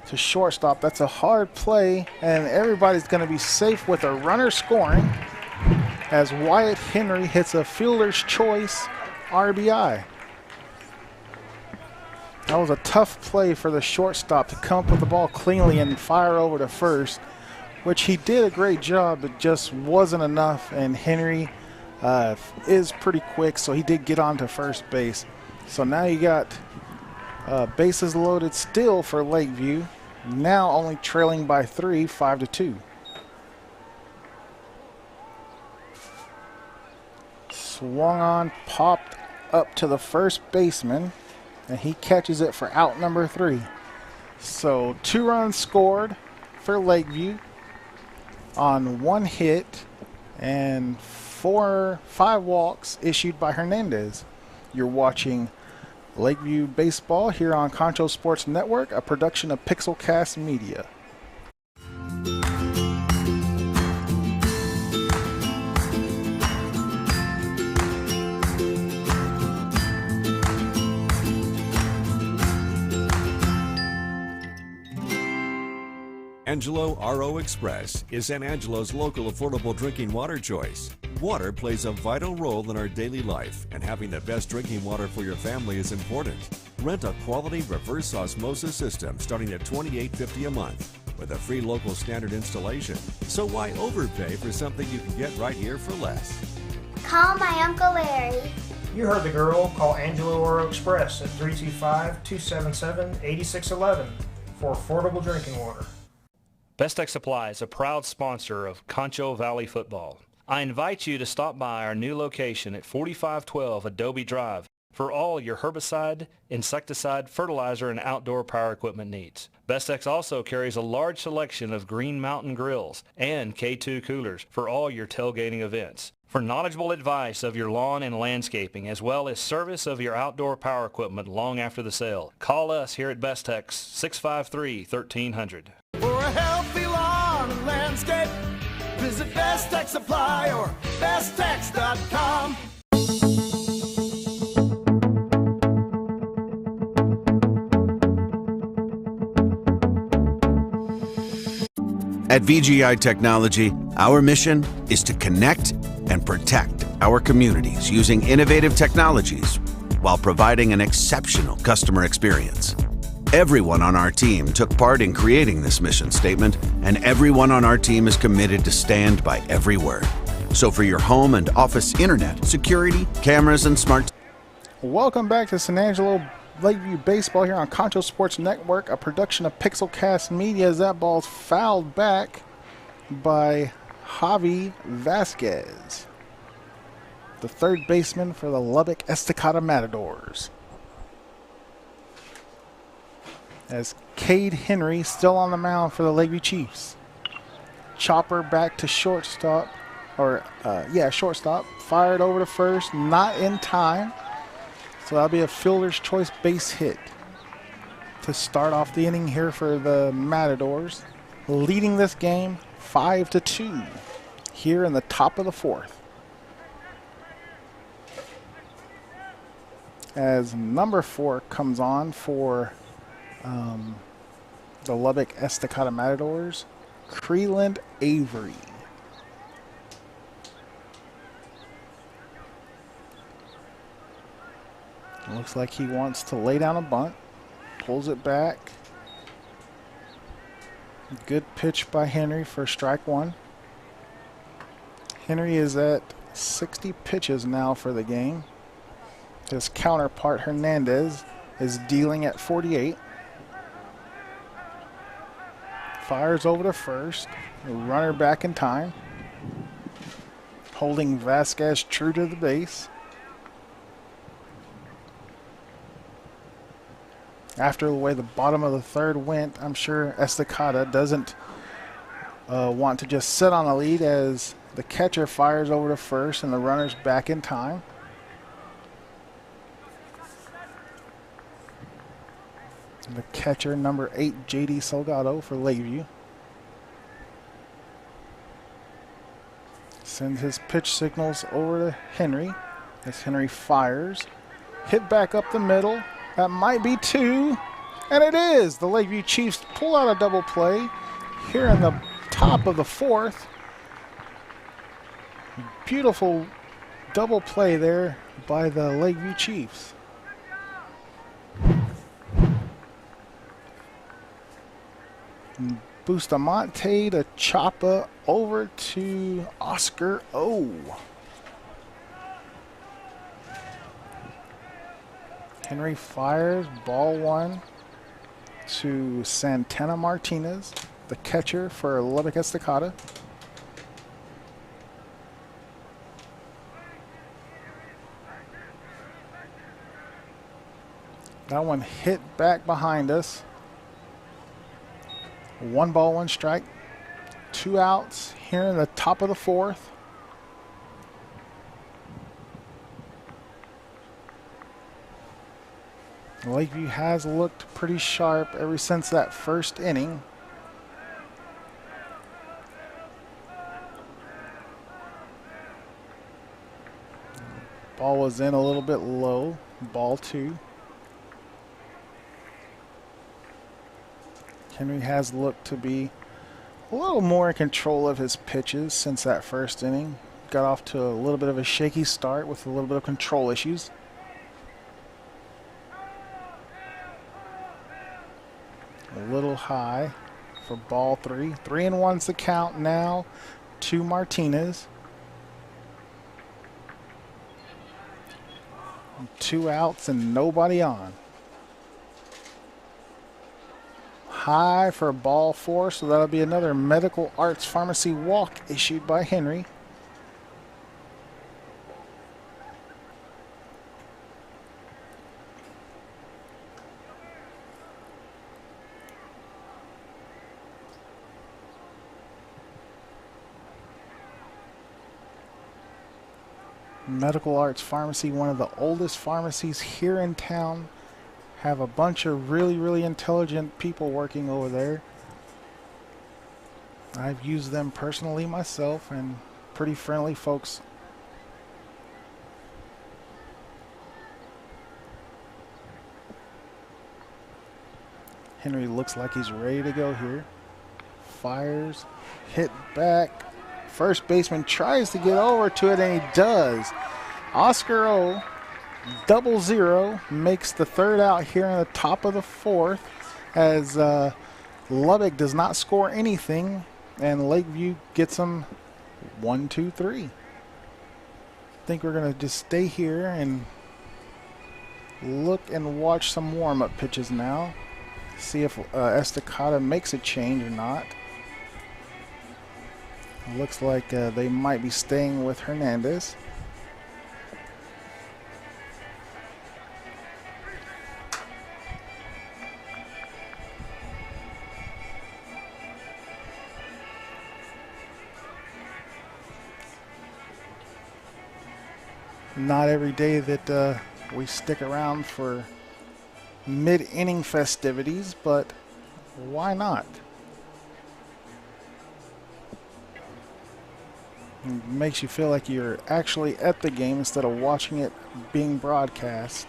to shortstop. That's a hard play, and everybody's going to be safe with a runner scoring as Wyatt Henry hits a fielder's choice RBI. That was a tough play for the shortstop to come up with the ball cleanly and fire over to first, which he did a great job, but just wasn't enough, and Henry is pretty quick, so he did get on to first base. So now you got bases loaded still for Lakeview, now only trailing by 3, 5-2. Swung on, popped up to the first baseman, and he catches it for out number 3. So 2 runs scored for Lakeview on 1 hit and 5 walks issued by Hernandez. You're watching Lakeview Baseball here on Concho Sports Network, a production of Pixelcast Media. Angelo RO Express is San Angelo's local affordable drinking water choice. Water plays a vital role in our daily life, and having the best drinking water for your family is important. Rent a quality reverse osmosis system starting at $28.50 a month with a free local standard installation. So why overpay for something you can get right here for less? Call my Uncle Larry. You heard the girl. Call Angelo Oro Express at 325-277-8611 for affordable drinking water. Best Tech Supply is a proud sponsor of Concho Valley Football. I invite you to stop by our new location at 4512 Adobe Drive for all your herbicide, insecticide, fertilizer, and outdoor power equipment needs. Bestex also carries a large selection of Green Mountain grills and K2 coolers for all your tailgating events. For knowledgeable advice of your lawn and landscaping, as well as service of your outdoor power equipment long after the sale, call us here at Bestex 653-1300. For a healthy lawn and landscape, visit Best Tech Supply or besttech.com. At VGI Technology, our mission is to connect and protect our communities using innovative technologies while providing an exceptional customer experience. Everyone on our team took part in creating this mission statement, and everyone on our team is committed to stand by every word. So for your home and office internet, security, cameras, and smart... Welcome back to San Angelo Lakeview Baseball here on Concho Sports Network, a production of Pixelcast Media, as that ball's fouled back by Javi Vasquez, the third baseman for the Lubbock Estacado Matadors. As Cade Henry still on the mound for the Lakeview Chiefs. Chopper back to shortstop, shortstop, fired over to first, not in time. So that'll be a fielder's choice base hit to start off the inning here for the Matadors, leading this game 5-2 here in the top of the fourth. As number 4 comes on for the Lubbock Estacado Matadors, Creeland Avery. Looks like he wants to lay down a bunt. Pulls it back. Good pitch by Henry for strike one. Henry is at 60 pitches now for the game. His counterpart Hernandez is dealing at 48. Fires over to first. A runner back in time. Holding Vasquez true to the base. After the way the bottom of the third went, I'm sure Estacado doesn't want to just sit on the lead as the catcher fires over to first and the runner's back in time. The catcher, number 8, J.D. Salgado for Lakeview. Sends his pitch signals over to Henry as Henry fires. Hit back up the middle. That might be 2, and it is. The Lakeview Chiefs pull out a double play here in the top of the fourth. Beautiful double play there by the Lakeview Chiefs. Bustamante to Choppa over to Oscar O. Henry fires, ball one to Santana Martinez, the catcher for Lubbock Estacado. That one hit back behind us. 1 ball, 1 strike. 2 outs here in the top of the fourth. Lakeview has looked pretty sharp ever since that first inning. Ball was in a little bit low. Ball 2. Henry has looked to be a little more in control of his pitches since that first inning. Got off to a little bit of a shaky start with a little bit of control issues. A little high for ball 3. 3-1's the count now to Martinez. 2 outs and nobody on. High for ball 4, so that'll be another Medical Arts Pharmacy walk issued by Henry. Medical Arts Pharmacy, one of the oldest pharmacies here in town. Have a bunch of really intelligent people working over there. I've used them personally myself, and pretty friendly folks. Henry looks like he's ready to go here. Fires, hit back. First baseman tries to get over to it, and he does. Oscar O, 0-0, makes the 3rd out here in the top of the 4th, as Lubbock does not score anything, and Lakeview gets them 1-2-3. I think we're going to just stay here and look and watch some warm-up pitches now. See if Estacado makes a change or not. Looks like they might be staying with Hernandez. Not every day that we stick around for mid-inning festivities, but why not? It makes you feel like you're actually at the game instead of watching it being broadcast.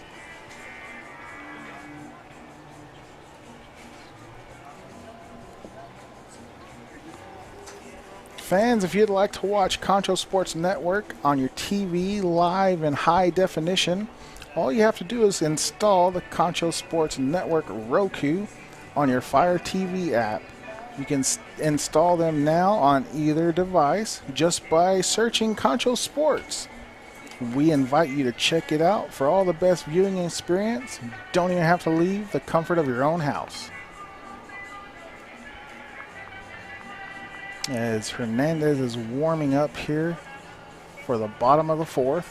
Fans, if you'd like to watch Concho Sports Network on your TV live in high definition, all you have to do is install the Concho Sports Network Roku on your Fire TV app. You can install them now on either device just by searching Concho Sports. We invite you to check it out for all the best viewing experience. Don't even have to leave the comfort of your own house. As Hernandez is warming up here for the bottom of the 4th.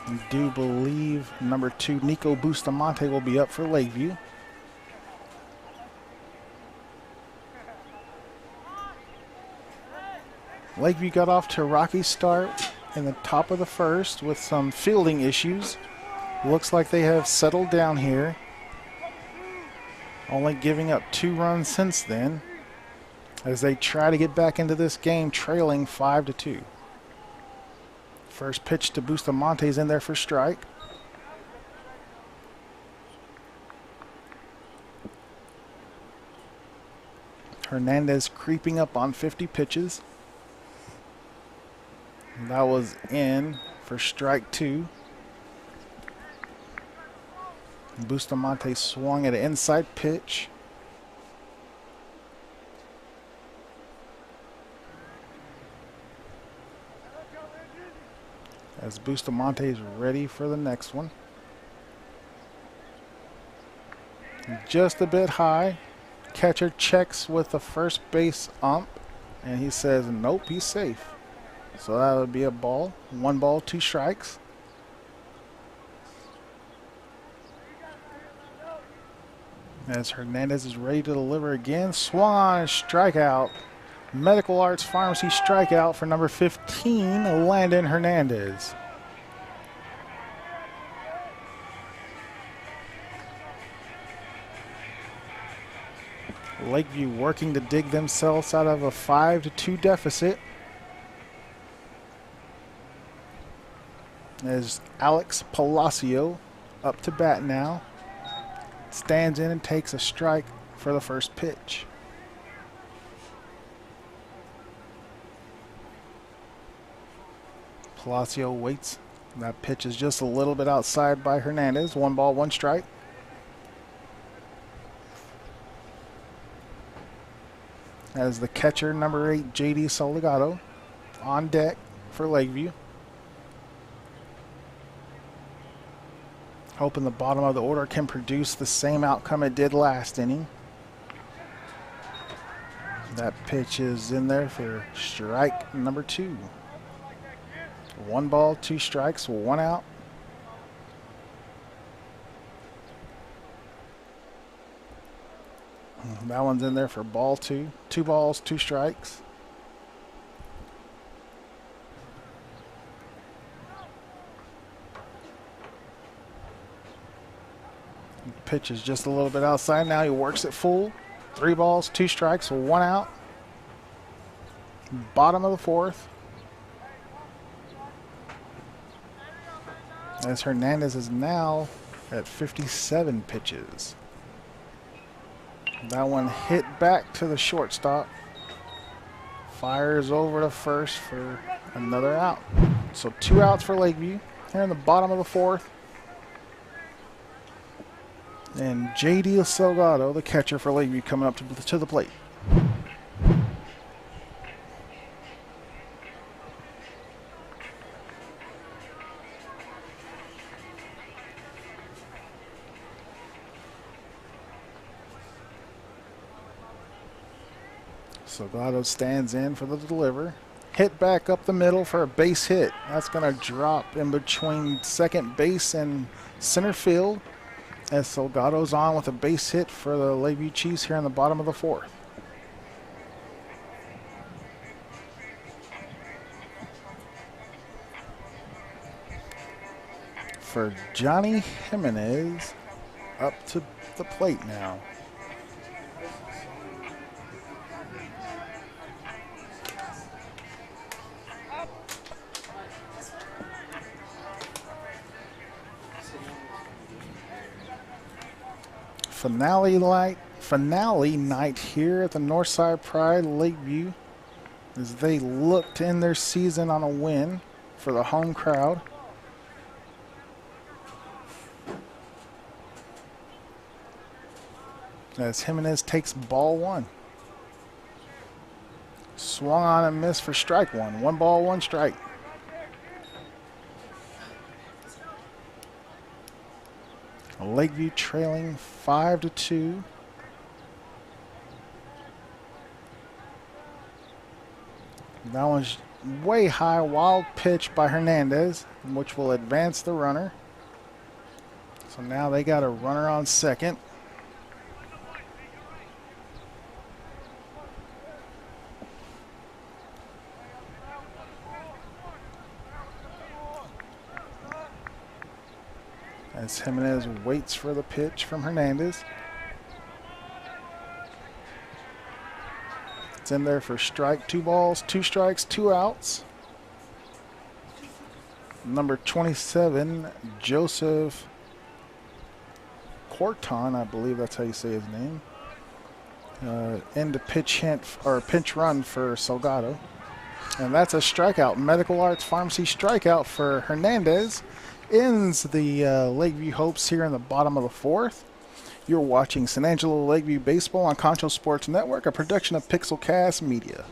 I do believe number 2, Nico Bustamante, will be up for Lakeview. Lakeview got off to a rocky start in the top of the 1st with some fielding issues. Looks like they have settled down here. Only giving up 2 runs since then, as they try to get back into this game trailing 5-2. First pitch to Bustamante is in there for strike. Hernandez creeping up on 50 pitches. That was in for strike 2. Bustamante swung at an inside pitch. As Bustamante is ready for the next one. Just a bit high. Catcher checks with the first base ump, and he says nope, he's safe. So that would be a ball. 1 ball, 2 strikes. As Hernandez is ready to deliver again. Swung on, strikeout. Medical Arts Pharmacy strikeout for number 15, Landon Hernandez. Lakeview working to dig themselves out of a 5-2 deficit. As Alex Palacio up to bat now. Stands in and takes a strike for the first pitch. Palacio waits. That pitch is just a little bit outside by Hernandez. 1 ball, 1 strike. As the catcher, number 8, J.D. Salgado, on deck for Lakeview. Hoping the bottom of the order can produce the same outcome it did last inning. That pitch is in there for strike number 2. 1 ball, 2 strikes, 1 out. That one's in there for ball 2. 2 balls, 2 strikes. Pitch is just a little bit outside. Now he works it full. 3 balls, 2 strikes, 1 out. Bottom of the 4th. As Hernandez is now at 57 pitches. That one hit back to the shortstop. Fires over to first for another out. So 2 outs for Lakeview here in the bottom of the 4th. And J.D. Salgado, the catcher for Lakeview, coming up to the plate. Salgado stands in for the deliver. Hit back up the middle for a base hit. That's going to drop in between second base and center field, as Salgado's on with a base hit for the Lakeview Chiefs here in the bottom of the 4th. For Johnny Jimenez, up to the plate now. Finale night here at the Northside Pride Lakeview, as they look to end their season on a win for the home crowd. As Jimenez takes ball 1. Swung on and missed for strike 1. 1 ball, 1 strike. Lakeview trailing 5-2. That one's way high, wild pitch by Hernandez, which will advance the runner. So now they got a runner on second. As Jimenez waits for the pitch from Hernandez. It's in there for strike. 2 balls, 2 strikes, 2 outs. Number 27, Joseph Corton, I believe that's how you say his name. Into pitch hint or pinch run for Salgado. And that's a strikeout. Medical Arts Pharmacy strikeout for Hernandez. Ends the Lakeview hopes here in the bottom of the 4th. You're watching San Angelo Lakeview Baseball on Concho Sports Network, a production of Pixelcast Media.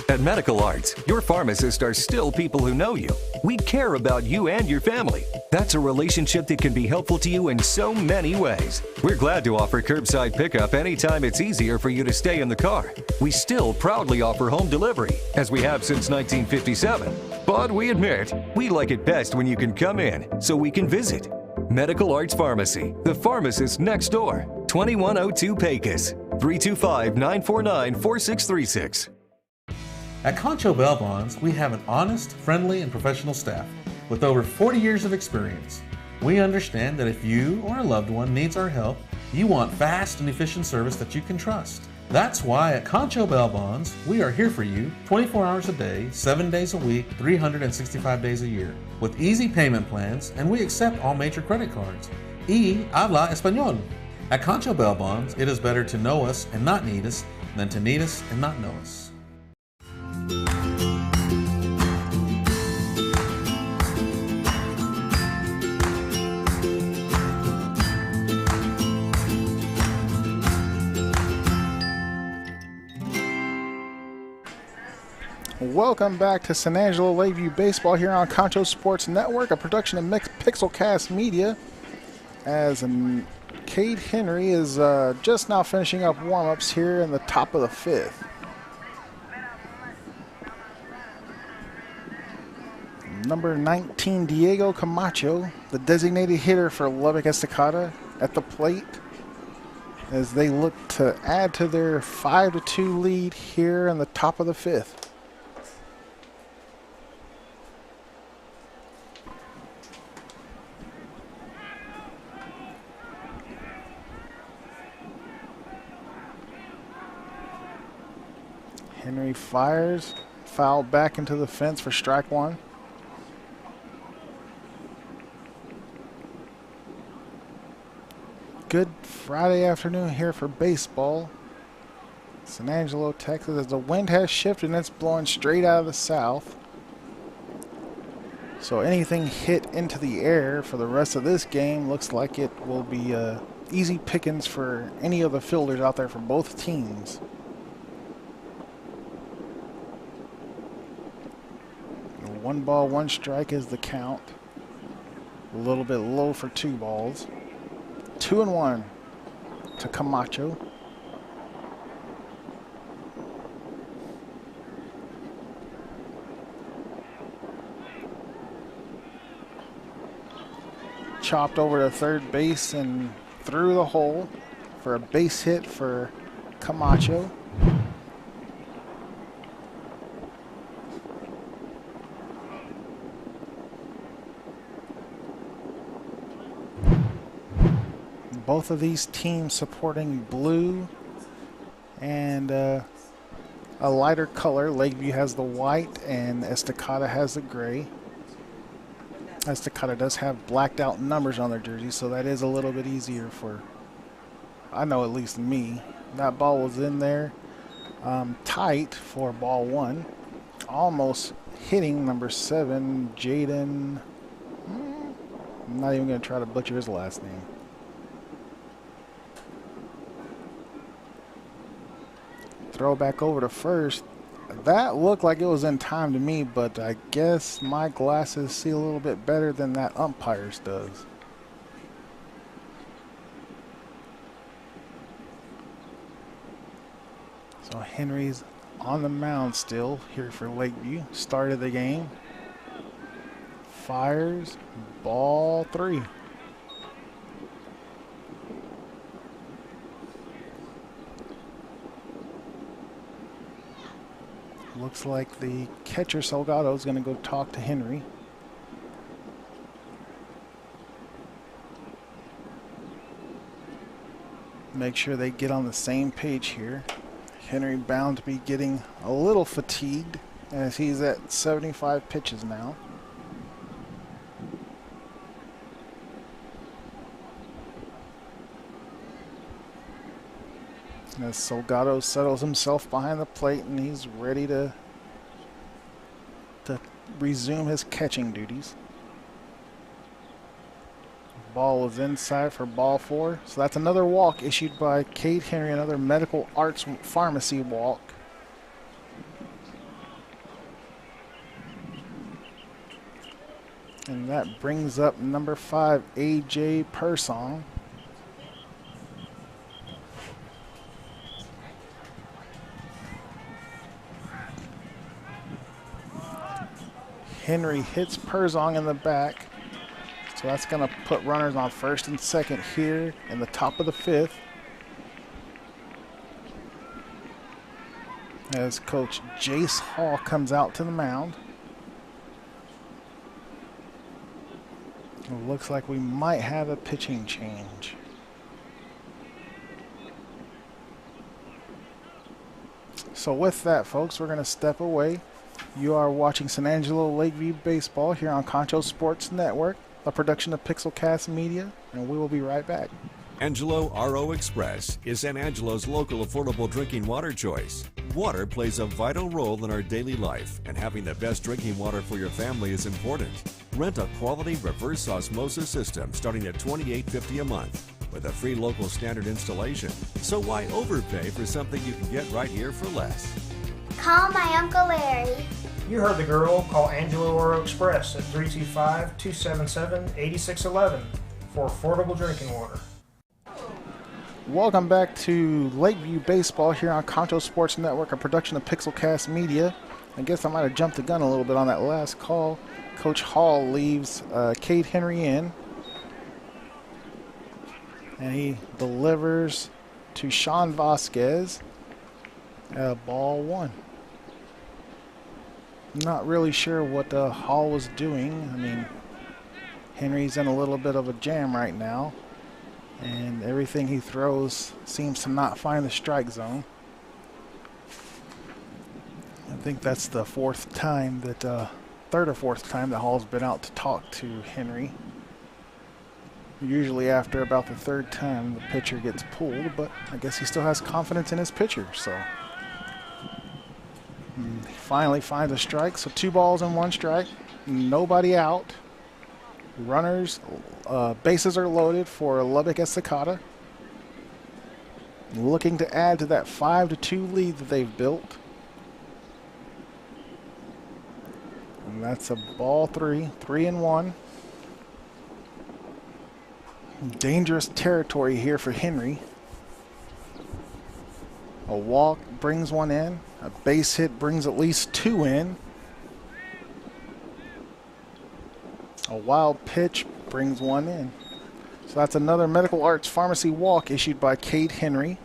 At Medical Arts, your pharmacists are still people who know you. We care about you and your family. That's a relationship that can be helpful to you in so many ways. We're glad to offer curbside pickup anytime it's easier for you to stay in the car. We still proudly offer home delivery, as we have since 1957. But we admit, we like it best when you can come in so we can visit. Medical Arts Pharmacy, the pharmacist next door. 2102 Pecos, 325-949-4636. At Concho Bonds, we have an honest, friendly, and professional staff with over 40 years of experience. We understand that if you or a loved one needs our help, you want fast and efficient service that you can trust. That's why at Concho Bonds, we are here for you 24 hours a day, 7 days a week, 365 days a year, with easy payment plans, and we accept all major credit cards. Y habla español. At Concho Bonds, it is better to know us and not need us than to need us and not know us. Welcome back to San Angelo Lakeview Baseball here on Concho Sports Network, a production of Pixelcast Media. As Cade Henry is just now finishing up warm-ups here in the top of the 5th. Number 19, Diego Camacho, the designated hitter for Lubbock Estacado, at the plate as they look to add to their 5-2 lead here in the top of the 5th. Henry fires, foul back into the fence for strike one. Good Friday afternoon here for baseball. San Angelo, Texas, as the wind has shifted and it's blowing straight out of the south. So anything hit into the air for the rest of this game looks like it will be easy pickings for any of the fielders out there for both teams. One ball, one strike is the count. A little bit low for 2 balls. 2-1 to Camacho. Chopped over to third base and through the hole for a base hit for Camacho. Both of these teams supporting blue and a lighter color. Lakeview has the white and Estacado has the gray. Estacado does have blacked out numbers on their jerseys, so that is a little bit easier for, I know at least me. That ball was in there tight for ball 1. Almost hitting number 7, Jaden. I'm not even going to try to butcher his last name. Throw back over to first. That looked like it was in time to me, but I guess my glasses see a little bit better than that umpire's does. So Henry's on the mound still here for Lakeview. Start of the game. Fires. Ball 3. Looks like the catcher Salgado is going to go talk to Henry. Make sure they get on the same page here. Henry bound to be getting a little fatigued as he's at 75 pitches now. As Salgado settles himself behind the plate and he's ready to resume his catching duties. Ball is inside for ball 4. So that's another walk issued by Cade Henry, another medical arts pharmacy walk. And that brings up number 5, A.J. Persong. Henry hits Persong in the back. So that's going to put runners on first and second here in the top of the 5th. As Coach Jace Hall comes out to the mound. It looks like we might have a pitching change. So with that, folks, we're going to step away. You are watching San Angelo Lakeview Baseball here on Concho Sports Network, a production of Pixelcast Media, and we will be right back. Angelo RO Express is San Angelo's local affordable drinking water choice. Water plays a vital role in our daily life, and having the best drinking water for your family is important. Rent a quality reverse osmosis system starting at $28.50 a month with a free local standard installation. So why overpay for something you can get right here for less? Call my Uncle Larry. You heard the girl. Call Angelo Oro Express at 325-277-8611 for affordable drinking water. Welcome back to Lakeview Baseball here on Concho Sports Network, a production of Pixelcast Media. I guess I might have jumped the gun a little bit on that last call. Coach Hall leaves Cade Henry in. And he delivers to Sean Vasquez. Ball one. Not really sure what Hall was doing. I mean, Henry's in a little bit of a jam right now. And everything he throws seems to not find the strike zone. I think that's the third or fourth time that Hall's been out to talk to Henry. Usually after about the third time, the pitcher gets pulled, but I guess he still has confidence in his pitcher, so. He finally finds a strike, so 2 balls and 1 strike. Nobody out. Runners, bases are loaded for Lubbock Estacado. Looking to add to that 5-2 lead that they've built. And that's a ball 3, 3-1. Dangerous territory here for Henry. A walk brings 1 in. A base hit brings at least 2 in. A wild pitch brings 1 in. So that's another Medical Arts Pharmacy walk issued by Cade Henry.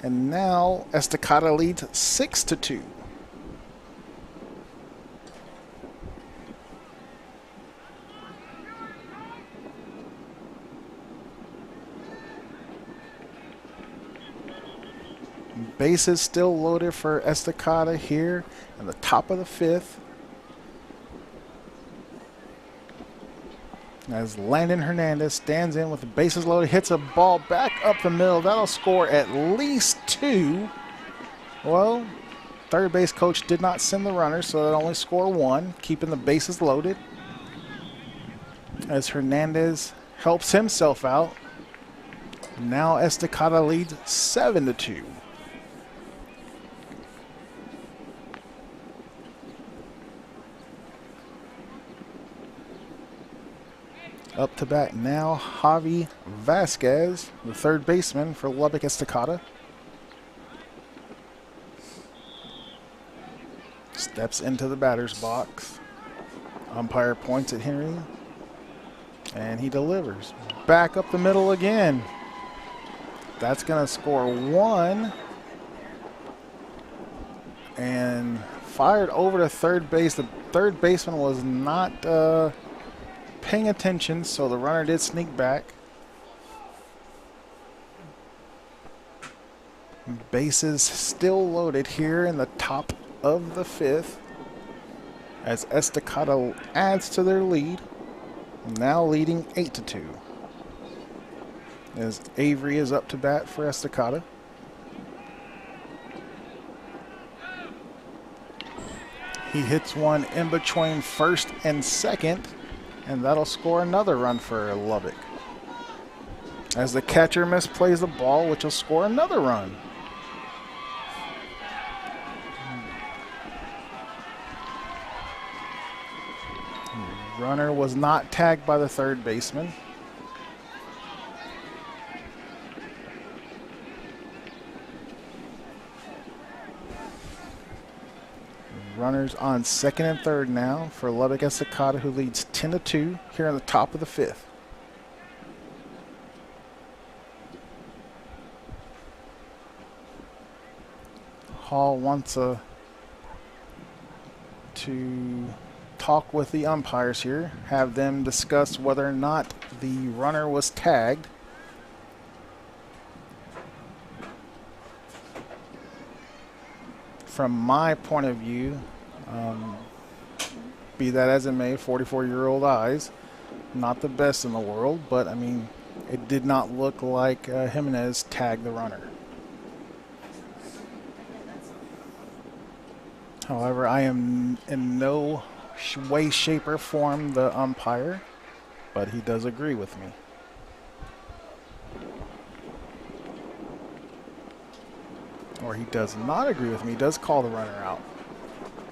And now Estacado leads 6-2. Bases still loaded for Estacado here in the top of the 5th. As Landon Hernandez stands in with the bases loaded, hits a ball back up the middle. That'll score at least 2. Well, third base coach did not send the runner, so they'll only score 1, keeping the bases loaded. As Hernandez helps himself out. Now Estacado leads 7-2. Up to bat now, Javi Vasquez, the third baseman for Lubbock Estacado. Steps into the batter's box. Umpire points at Henry, and he delivers. Back up the middle again. That's going to score 1. And fired over to third base. The third baseman was not paying attention, so the runner did sneak back. Bases still loaded here in the top of the 5th as Estacado adds to their lead, now leading 8-2. As Avery is up to bat for Estacado. He hits one in between first and second, and that'll score another run for Lubbock. As the catcher misplays the ball, which will score another run. Runner was not tagged by the third baseman. Runners on second and third now for Lubbock Estacado, who leads 10-2 here in the top of the 5th. Hall wants to talk with the umpires here, have them discuss whether or not the runner was tagged. From my point of view, be that as it may, 44-year-old eyes, not the best in the world, but I mean, it did not look like Jimenez tagged the runner. However, I am in no way, shape, or form the umpire, but he does agree with me. Or he does not agree with me, he does call the runner out.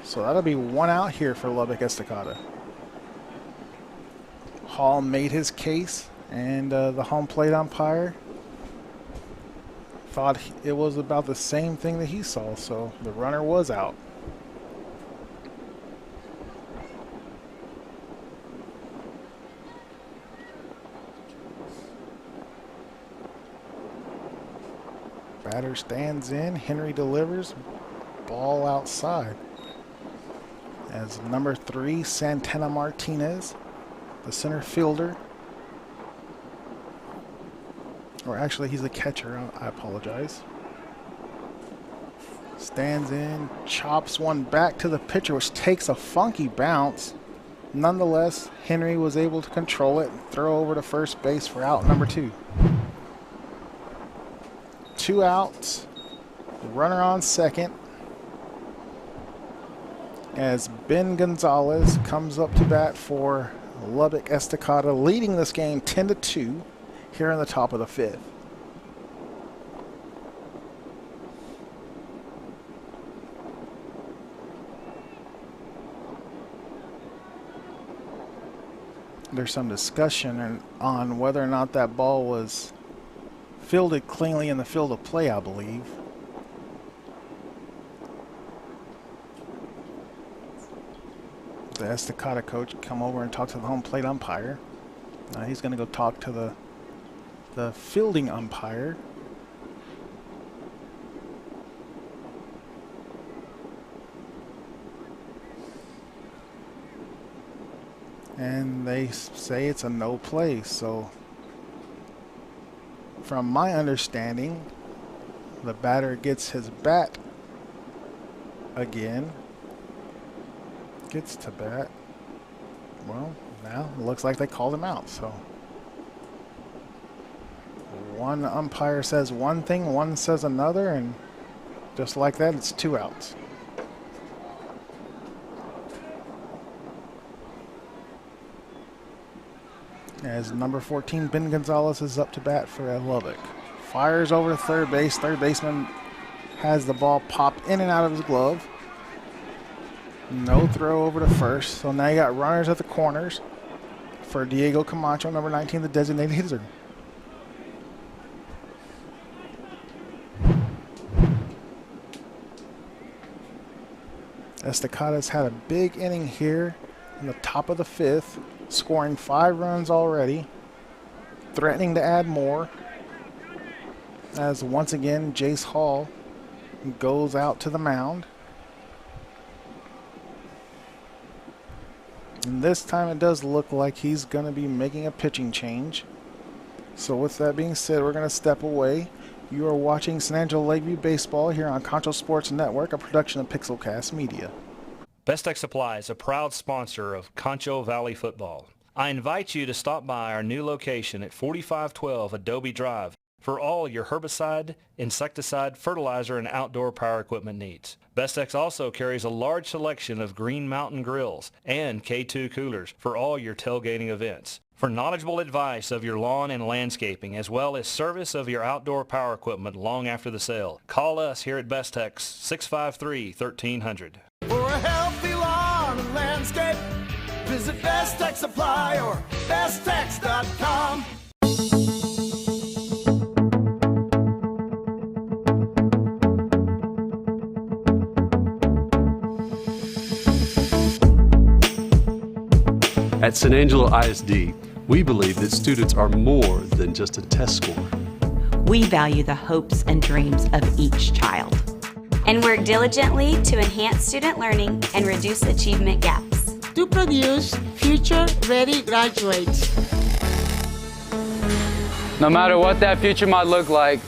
So that'll be 1 out here for Lubbock Estacado. Hall made his case, and the home plate umpire thought it was about the same thing that he saw, so the runner was out. Batter stands in, Henry delivers, ball outside. As number 3, Santana Martinez, the center fielder, or actually he's a catcher, I apologize, stands in, chops one back to the pitcher, which takes a funky bounce. Nonetheless, Henry was able to control it and throw over to first base for out number 2. 2 outs, runner on second, as Ben Gonzalez comes up to bat for Lubbock Estacado, leading this game 10-2 here in the top of the 5th. There's some discussion on whether or not that ball was fielded cleanly in the field of play, I believe. The Estacado coach come over and talk to the home plate umpire. Now he's going to go talk to the fielding umpire. And they say it's a no play. So from my understanding, the batter gets his bat again. Gets to bat. Well, now it looks like they called him out. So one umpire says one thing, one says another, and just like that, it's 2 outs. As number 14, Ben Gonzalez, is up to bat for Lubbock. Fires over to third base. Third baseman has the ball pop in and out of his glove. No throw over to first. So now you got runners at the corners for Diego Camacho, number 19, the designated hitter. Estacado's had a big inning here in the top of the 5th, scoring 5 runs already, threatening to add more, as once again Jace Hall goes out to the mound. And this time it does look like he's going to be making a pitching change. So with that being said, we're going to step away. You are watching San Angelo Lakeview Baseball here on Concho Sports Network, a production of Pixelcast Media. Best Tech Supply is a proud sponsor of Concho Valley Football. I invite you to stop by our new location at 4512 Adobe Drive for all your herbicide, insecticide, fertilizer, and outdoor power equipment needs. Bestex also carries a large selection of Green Mountain grills and K2 coolers for all your tailgating events. For knowledgeable advice of your lawn and landscaping, as well as service of your outdoor power equipment long after the sale, call us here at Bestex, 653-1300. For a healthy lawn and landscape, visit Best Tech Supply or besttech.com. At San Angelo ISD, we believe that students are more than just a test score. We value the hopes and dreams of each child and work diligently to enhance student learning and reduce achievement gaps. To produce future-ready graduates. No matter what that future might look like.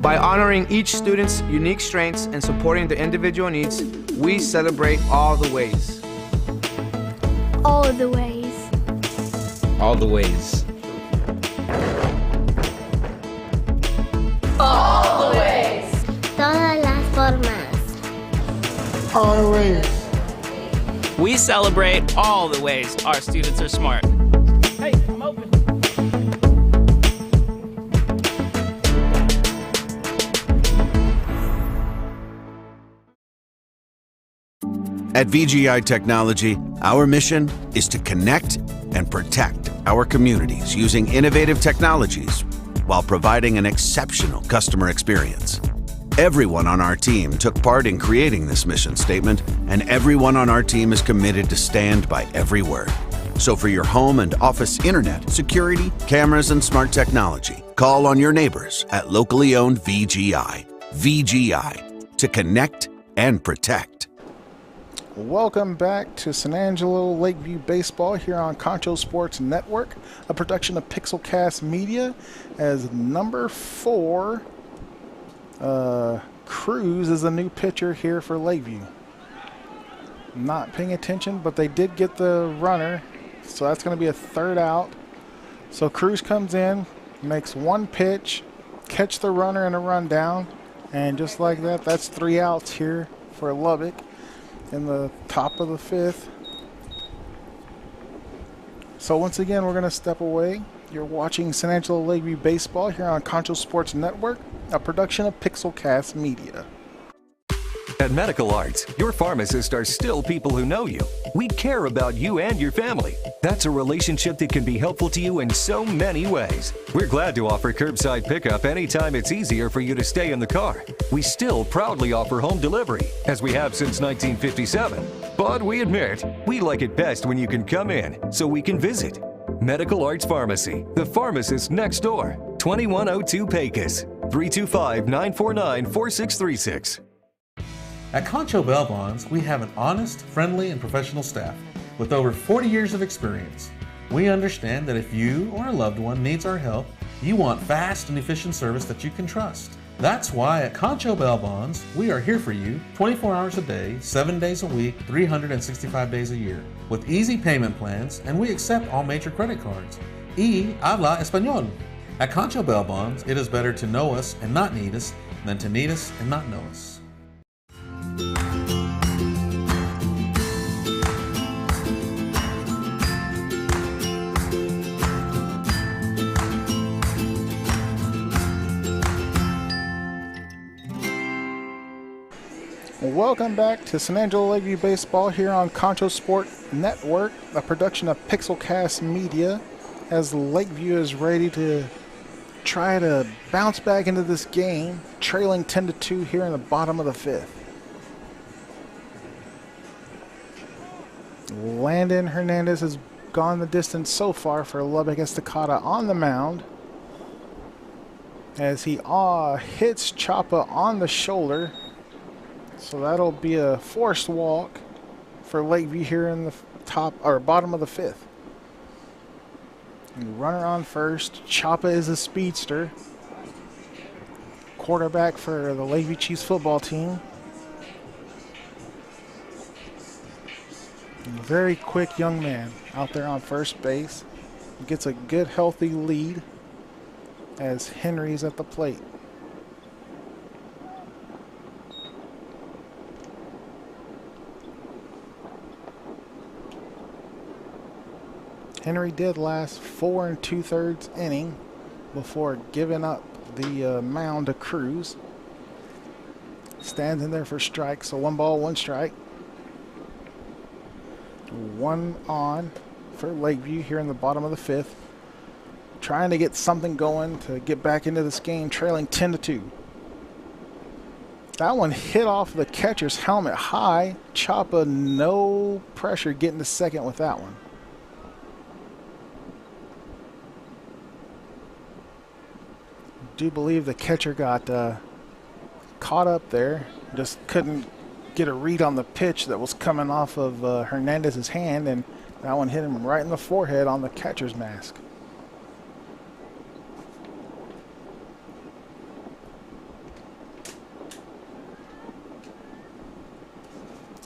By honoring each student's unique strengths and supporting their individual needs, we celebrate all the ways. All the ways. All the ways. All the ways. Todas las formas. All the ways. We celebrate all the ways our students are smart. Hey, I'm open. At VGI Technology, our mission is to connect and protect our communities using innovative technologies while providing an exceptional customer experience. Everyone on our team took part in creating this mission statement, and everyone on our team is committed to stand by every word. So for your home and office internet, security, cameras, and smart technology, call on your neighbors at locally owned VGI. VGI, to connect and protect. Welcome back to San Angelo Lakeview Baseball here on Concho Sports Network, a production of Pixelcast Media. As number 4, Cruz is a new pitcher here for Lakeview. Not paying attention, but they did get the runner, so that's going to be a third out. So Cruz comes in, makes one pitch, catch the runner and a run down, and just like that, that's 3 outs here for Lubbock in the top of the 5th. So once again, we're going to step away. You're watching San Angelo Lakeview Baseball here on Concho Sports Network, a production of Pixelcast Media. At Medical Arts, your pharmacists are still people who know you. We care about you and your family. That's a relationship that can be helpful to you in so many ways. We're glad to offer curbside pickup anytime it's easier for you to stay in the car. We still proudly offer home delivery, as we have since 1957. But we admit, we like it best when you can come in, so we can visit. Medical Arts Pharmacy, the pharmacist next door. 2102 Pecos, 325-949-4636. At Concho Bonds, we have an honest, friendly, and professional staff with over 40 years of experience. We understand that if you or a loved one needs our help, you want fast and efficient service that you can trust. That's why at Concho Bonds, we are here for you 24 hours a day, 7 days a week, 365 days a year, with easy payment plans, and we accept all major credit cards. Y habla español. At Concho Bonds, it is better to know us and not need us than to need us and not know us. Welcome back to San Angelo Lakeview Baseball here on Concho Sports Network, a production of Pixelcast Media, as Lakeview is ready to try to bounce back into this game, trailing 10-2 here in the bottom of the 5th. Landon Hernandez has gone the distance so far for Lubbock Estacado on the mound, as he hits Chapa on the shoulder. So that'll be a forced walk for Lakeview here in the bottom of the 5th. And runner on first. Chapa is a speedster. Quarterback for the Lakeview Chiefs football team. A very quick young man out there on first base. Gets a good healthy lead as Henry's at the plate. Henry did last 4 2/3 inning before giving up the mound to Cruz. Stands in there for strike, so 1 ball, 1 strike. 1 on for Lakeview here in the bottom of the 5th. Trying to get something going to get back into this game, trailing 10-2. That one hit off the catcher's helmet high. Chapa, no pressure getting to second with that one. Do believe the catcher got caught up there, just couldn't get a read on the pitch that was coming off of Hernandez's hand, and that one hit him right in the forehead on the catcher's mask.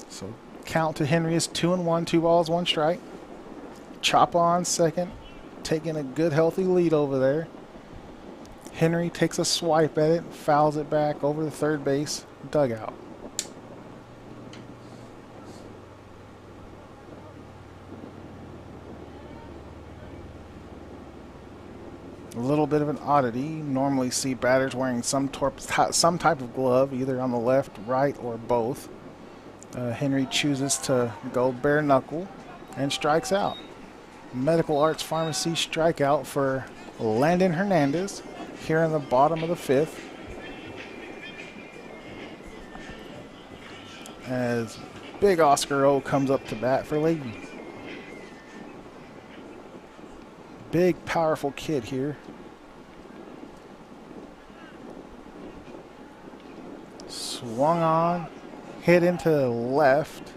So count to Henry is 2-1, 2 balls, 1 strike. Chapa on second, taking a good healthy lead over there. Henry takes a swipe at it, fouls it back over the third base dugout. A little bit of an oddity. You normally see batters wearing some type of glove, either on the left, right, or both. Henry chooses to go bare knuckle and strikes out. Medical Arts Pharmacy strikeout for Landon Hernandez here in the bottom of the 5th. As big Oscar O comes up to bat for Lakeview. Big, powerful kid here. Swung on, hit into the left,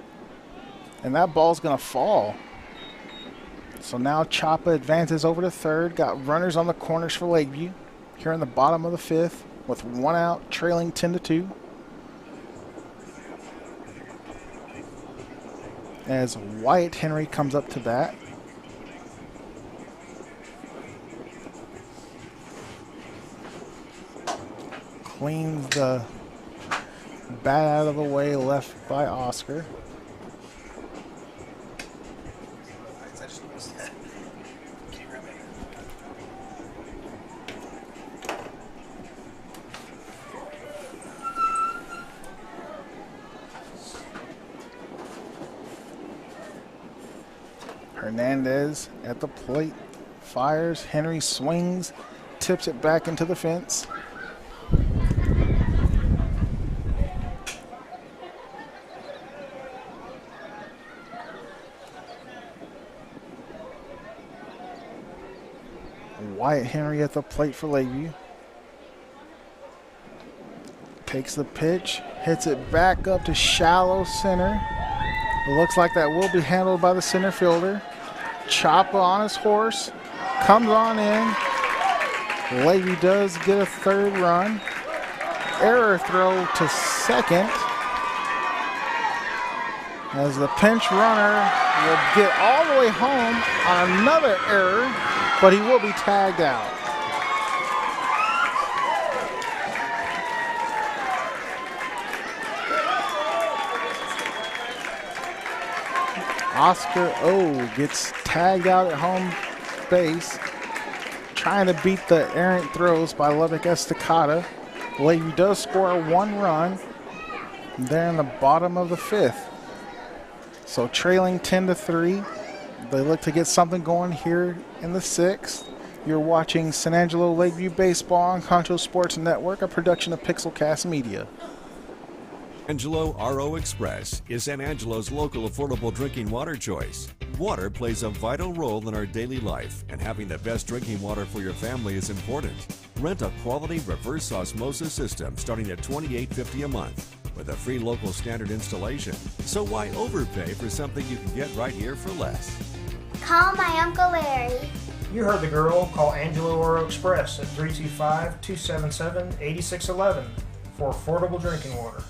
and that ball's gonna fall. So now Chapa advances over to third. Got runners on the corners for Lakeview here in the bottom of the 5th with 1 out, trailing 10-2. As Wyatt Henry comes up to bat. Cleans the bat out of the way, left by Oscar. Hernandez at the plate, fires. Henry swings, tips it back into the fence. Wyatt Henry at the plate for Lakeview. Takes the pitch, hits it back up to shallow center. It looks like that will be handled by the center fielder. Chapa on his horse, comes on in. Lakeview does get a third run. Error throw to second. As the pinch runner will get all the way home on another error, but he will be tagged out. Oscar O gets tagged out at home base, trying to beat the errant throws by Lubbock Estacado. Lakeview does score 1 run there in the bottom of the 5th. So trailing 10-3. They look to get something going here in the 6th. You're watching San Angelo Lakeview Baseball on Concho Sports Network, a production of Pixelcast Media. Angelo RO Express is San Angelo's local affordable drinking water choice. Water plays a vital role in our daily life, and having the best drinking water for your family is important. Rent a quality reverse osmosis system starting at $28.50 a month with a free local standard installation. So why overpay for something you can get right here for less? Call my Uncle Larry. You heard the girl. Call Angelo RO Express at 325-277-8611 for affordable drinking water.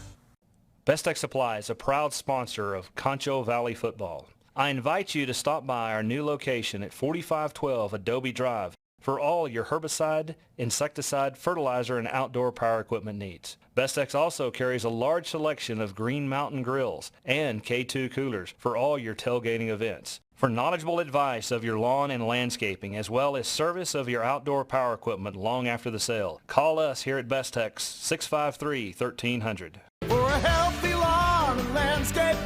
Best Tech Supply is a proud sponsor of Concho Valley Football. I invite you to stop by our new location at 4512 Adobe Drive for all your herbicide, insecticide, fertilizer, and outdoor power equipment needs. Bestex also carries a large selection of Green Mountain grills and K2 coolers for all your tailgating events. For knowledgeable advice of your lawn and landscaping, as well as service of your outdoor power equipment long after the sale, call us here at Bestex 653-1300. For a healthy lawn and landscape,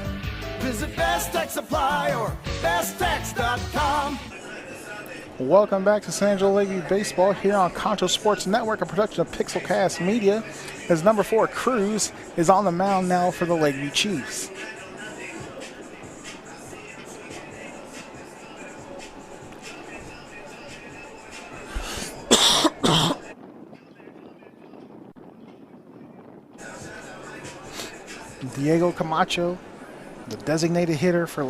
visit Best Tech Supply or besttech.com. Welcome back to San Angelo Lakeview Baseball here on Concho Sports Network, a production of Pixelcast Media. As number 4, Cruz, is on the mound now for the Lakeview Chiefs. Diego Camacho, the designated hitter for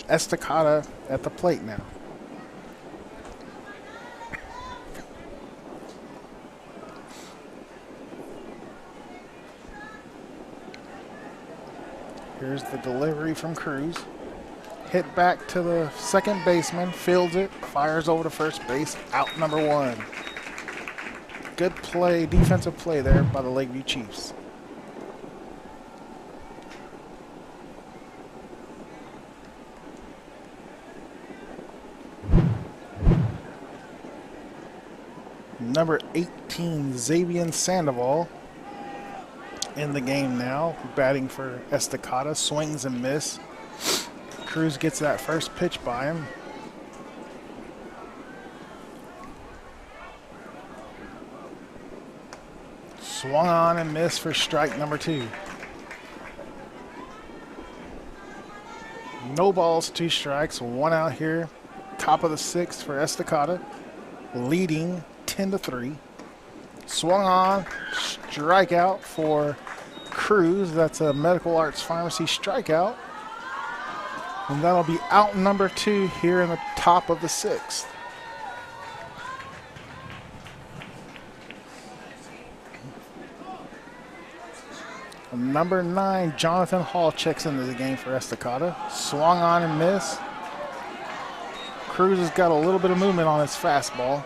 Estacado, at the plate now. Here's the delivery from Cruz. Hit back to the second baseman, fields it, fires over to first base, out number 1. Good play, defensive play there by the Lakeview Chiefs. Number 18, Xavier Sandoval, in the game now, batting for Estacado, swings and miss. Cruz gets that first pitch by him. Swung on and missed for strike number 2. No balls, 2 strikes, 1 out here. Top of the 6th for Estacado, leading 10-3. Swung on, strikeout for Cruz. That's a Medical Arts Pharmacy strikeout. And that'll be out number 2 here in the top of the 6th. Number 9, Jonathan Hall checks into the game for Estacado. Swung on and missed. Cruz has got a little bit of movement on his fastball.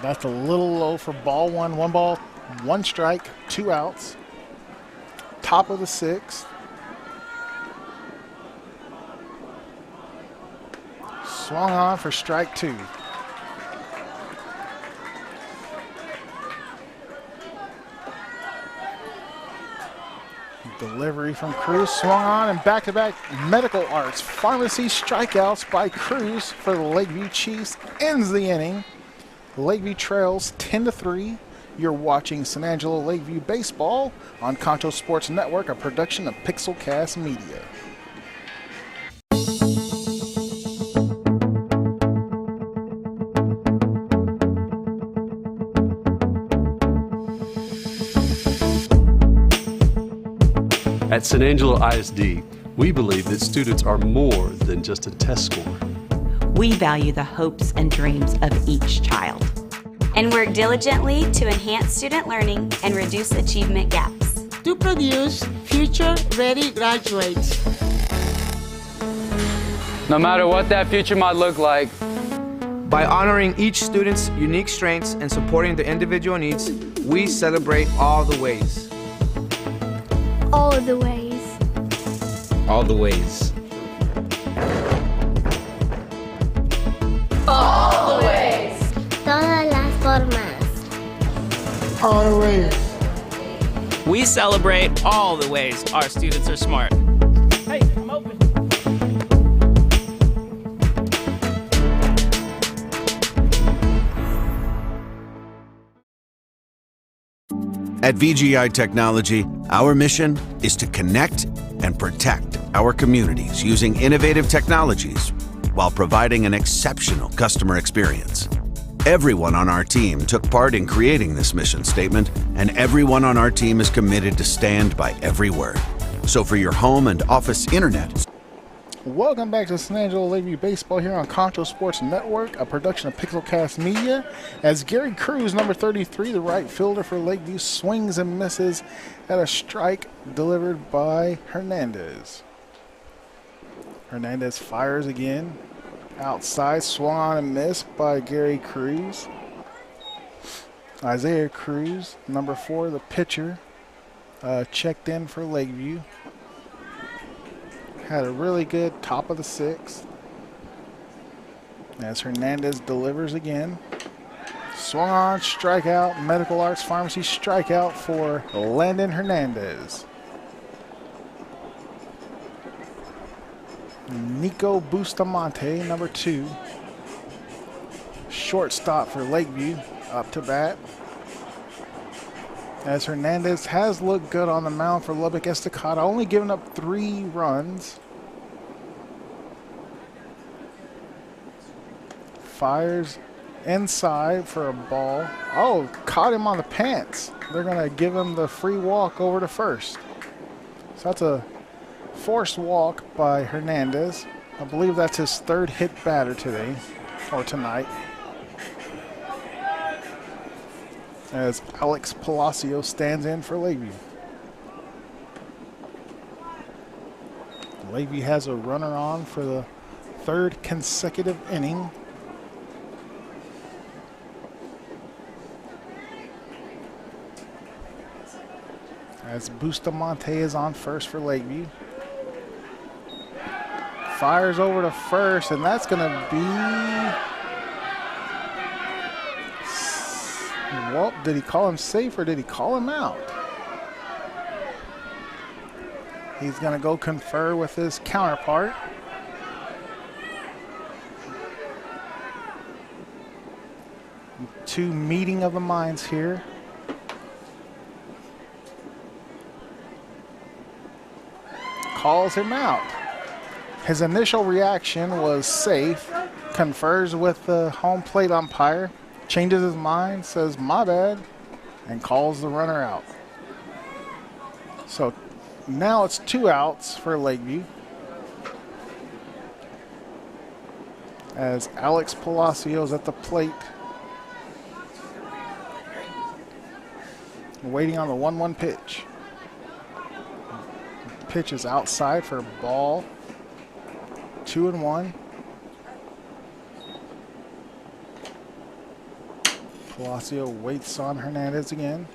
That's a little low for ball 1. 1 ball, 1 strike, 2 outs. Top of the 6th. Swung on for strike 2. Delivery from Cruz, swung on, and back-to-back Medical Arts Pharmacy strikeouts by Cruz for the Lakeview Chiefs ends the inning. Lakeview trails 10-3. You're watching San Angelo Lakeview Baseball on Concho Sports Network, a production of Pixelcast Media. At San Angelo ISD, we believe that students are more than just a test score. We value the hopes and dreams of each child. And work diligently to enhance student learning and reduce achievement gaps. To produce future-ready graduates. No matter what that future might look like. By honoring each student's unique strengths and supporting their individual needs, we celebrate all the ways. All the ways. All the ways. All the ways. Todas las formas. Always. We celebrate all the ways our students are smart. Hey, I'm open. At VGI Technology, our mission is to connect and protect our communities using innovative technologies while providing an exceptional customer experience. Everyone on our team took part in creating this mission statement, and everyone on our team is committed to stand by every word. So for your home and office internet. Welcome back to San Angelo Lakeview Baseball here on Concho Sports Network, a production of Pixelcast Media. As Gary Cruz, number 33, the right fielder for Lakeview, swings and misses at a strike delivered by Hernandez. Hernandez fires again. Outside, swung on and missed by Gary Cruz. Isaiah Cruz, number 4, the pitcher, checked in for Lakeview. Had a really good top of the 6th. As Hernandez delivers again. Swung on, strikeout, Medical Arts Pharmacy strikeout for Landon Hernandez. Nico Bustamante, number 2. Shortstop for Lakeview, up to bat. As Hernandez has looked good on the mound for Lubbock Estacado, only giving up 3 runs. Fires inside for a ball. Oh, caught him on the pants. They're going to give him the free walk over to first. So that's a forced walk by Hernandez. I believe that's his 3rd hit batter today, or tonight. As Alex Palacio stands in for Lakeview. Lakeview has a runner on for the 3rd consecutive inning. As Bustamante is on first for Lakeview. Fires over to first, and that's going to be Well, did he call him safe or did he call him out? He's going to go confer with his counterpart. Two meeting of the minds here. Calls him out. His initial reaction was safe, confers with the home plate umpire, changes his mind, says my bad, and calls the runner out. So now it's 2 outs for Lakeview, as Alex Palacios at the plate, waiting on the 1-1 pitch. Pitch is outside for a ball. 2-1. Palacio waits on Hernandez again.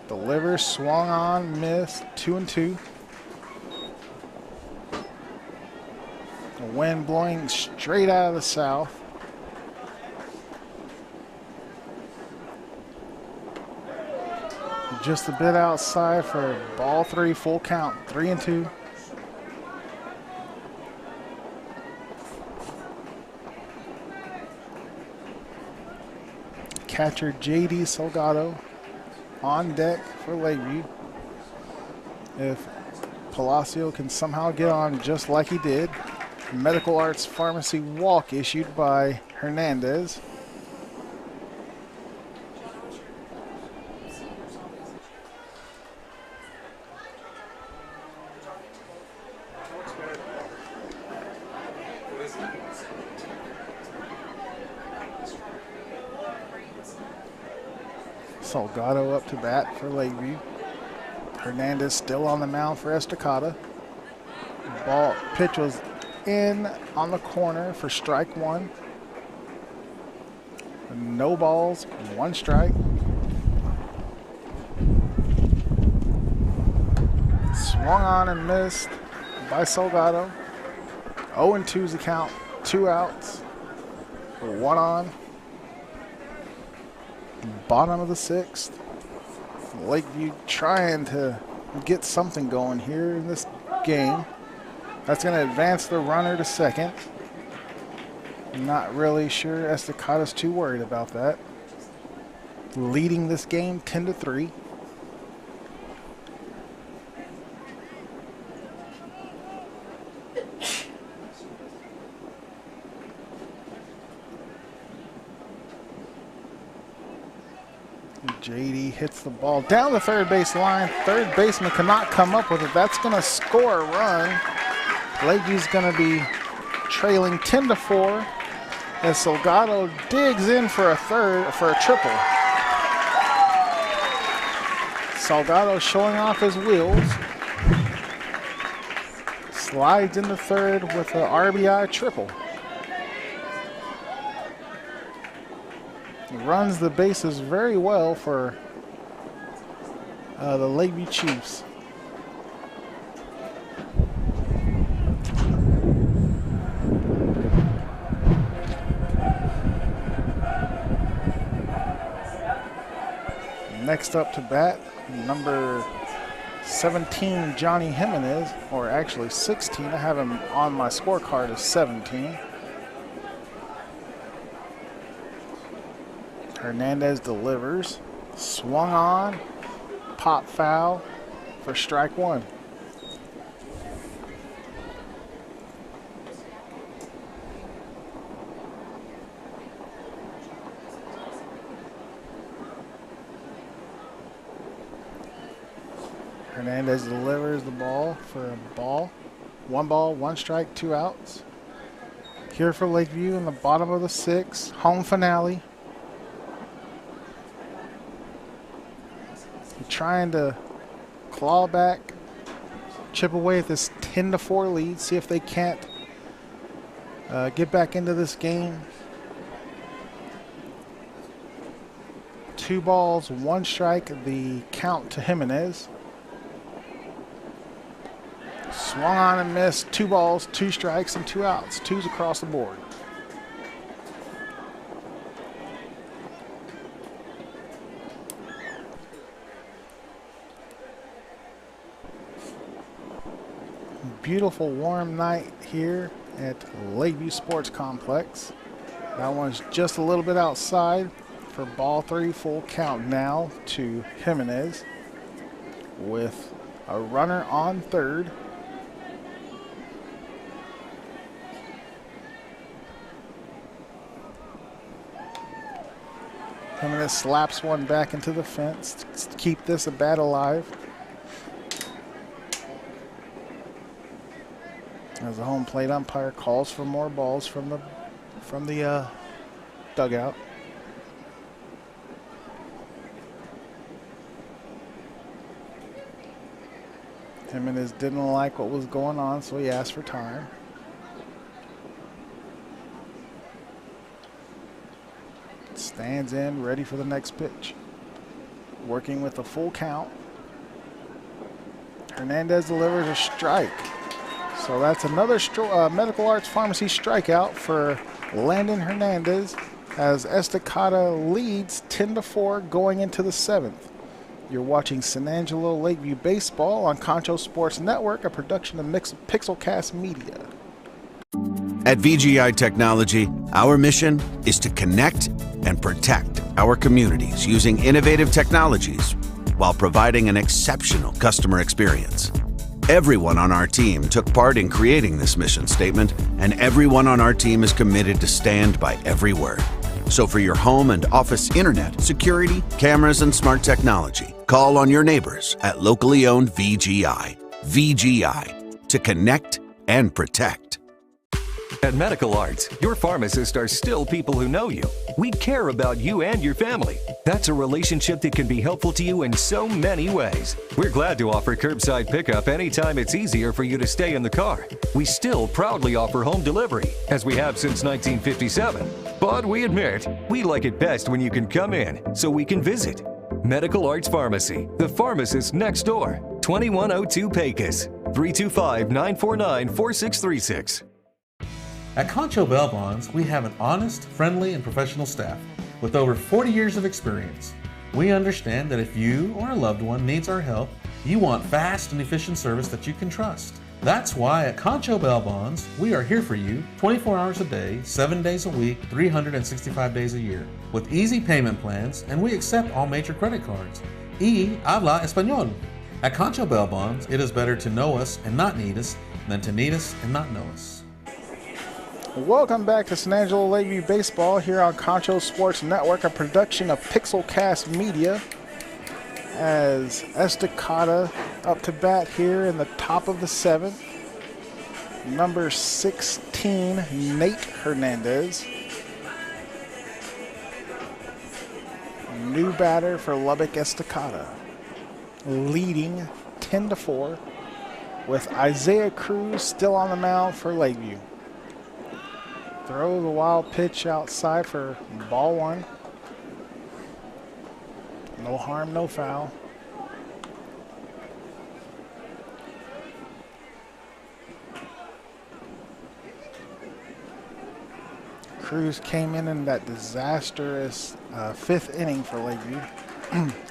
Delivers, swung on, missed. 2-2. The wind blowing straight out of the south. Just a bit outside for ball 3, full count, 3-2. Catcher J.D. Salgado on deck for Lakeview. If Palacio can somehow get on just like he did, medical arts pharmacy walk issued by Hernandez. Salgado up to bat for Lakeview. Hernandez still on the mound for Estacado. Ball pitch was in on the corner for strike 1. No balls, 1 strike. Swung on and missed by Salgado. 0-2 is the count, 2 outs, 1 on. Bottom of the 6th. Lakeview trying to get something going here in this game. That's going to advance the runner to second. Not really sure Estacado's too worried about that. Leading this game 10-3. JD hits the ball down the third base line. Third baseman cannot come up with it. That's going to score a run. Lakeview's going to be trailing 10-4 as Salgado digs in for a triple. Salgado showing off his wheels. Slides into third with an RBI triple. He runs the bases very well for the Lakeview Chiefs. Next up to bat, number 17, Johnny Jimenez, or actually 16. I have him on my scorecard as 17. Hernandez delivers, swung on, pop foul for strike 1. Hernandez delivers the ball for a ball. 1 ball, 1 strike, 2 outs. Here for Lakeview in the bottom of the 6th, home finale. Trying to claw back, chip away at this 10-4 lead, see if they can't get back into this game. 2 balls, 1 strike, the count to Jimenez. Swung on and missed. 2 balls, 2 strikes, and 2 outs. 2s across the board. beautiful warm night here at Lakeview Sports Complex. That one's just a little bit outside for ball 3, full count now to Jimenez with a runner on third. Jimenez slaps one back into the fence to keep this a bat alive. As the home plate umpire calls for more balls from the dugout. Jimenez didn't like what was going on, so he asked for time. Stands in, ready for the next pitch. Working with a full count. Hernandez delivers a strike. So that's another Medical Arts Pharmacy strikeout for Landon Hernandez as Estacado leads 10-4 going into the 7th. You're watching San Angelo Lakeview Baseball on Concho Sports Network, a production of Pixelcast Media. At VGI Technology, our mission is to connect and protect our communities using innovative technologies while providing an exceptional customer experience. Everyone on our team took part in creating this mission statement, and everyone on our team is committed to stand by every word. So for your home and office internet, security, cameras, and smart technology, call on your neighbors at locally owned VGI. VGI, to connect and protect. At Medical Arts, your pharmacists are still people who know you. We care about you and your family. That's a relationship that can be helpful to you in so many ways. We're glad to offer curbside pickup anytime it's easier for you to stay in the car. We still proudly offer home delivery, as we have since 1957. But we admit, we like it best when you can come in so we can visit. Medical Arts Pharmacy, the pharmacist next door. 2102 Pecos, 325-949-4636. At Concho Bonds, we have an honest, friendly, and professional staff with over 40 years of experience. We understand that if you or a loved one needs our help, you want fast and efficient service that you can trust. That's why at Concho Bonds, we are here for you 24 hours a day, 7 days a week, 365 days a year, with easy payment plans, and we accept all major credit cards. Y habla español. At Concho Bonds, it is better to know us and not need us than to need us and not know us. Welcome back to San Angelo Lakeview Baseball here on Concho Sports Network, a production of Pixelcast Media. As Estacado up to bat here in the top of the 7th. Number 16, Nate Hernandez. New batter for Lubbock Estacado. Leading 10-4 with Isaiah Cruz still on the mound for Lakeview. Throw the wild pitch outside for ball 1. No harm, no foul. Cruz came in that disastrous 5th inning for Lakeview.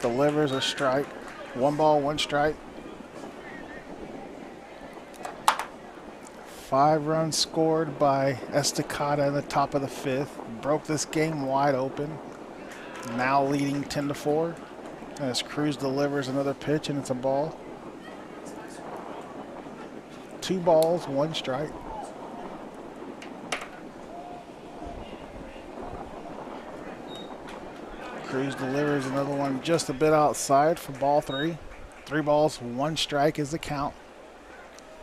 Delivers a strike. 1 ball, 1 strike. 5 runs scored by Estacado in the top of the 5th. Broke this game wide open. Now leading 10-4. As Cruz delivers another pitch, and it's a ball. 2 balls, 1 strike. Cruz delivers another one just a bit outside for ball 3. 3 balls, 1 strike is the count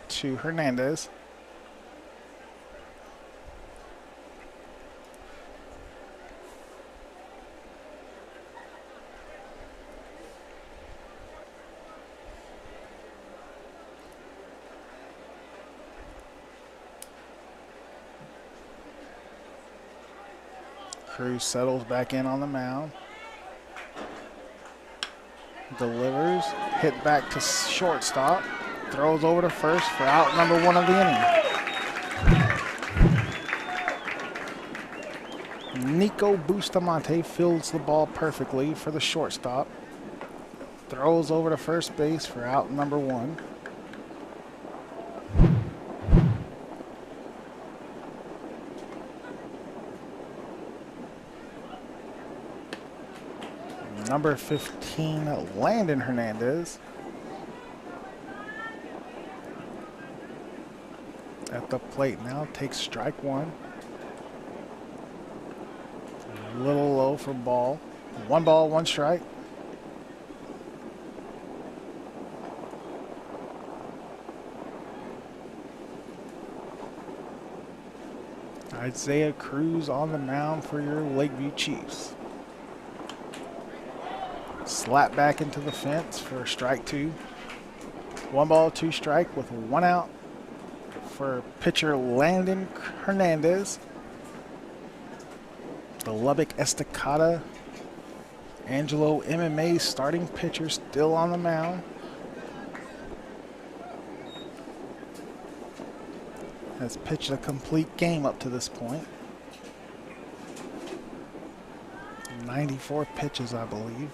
to Hernandez. Cruz settles back in on the mound. Delivers, hit back to shortstop. Throws over to first for out number 1 of the inning. Nico Bustamante fields the ball perfectly for the shortstop. Throws over to first base for out number 1. Number 15, Landon Hernandez. At the plate now, takes strike one. A little low for ball. 1 ball, 1 strike. Isaiah Cruz on the mound for your Lakeview Chiefs. Slap back into the fence for strike 2. 1 ball, 2 strike with 1 out for pitcher Landon Hernandez. The Lubbock Estacado Angelo MMA starting pitcher still on the mound. Has pitched a complete game up to this point. 94 pitches, I believe.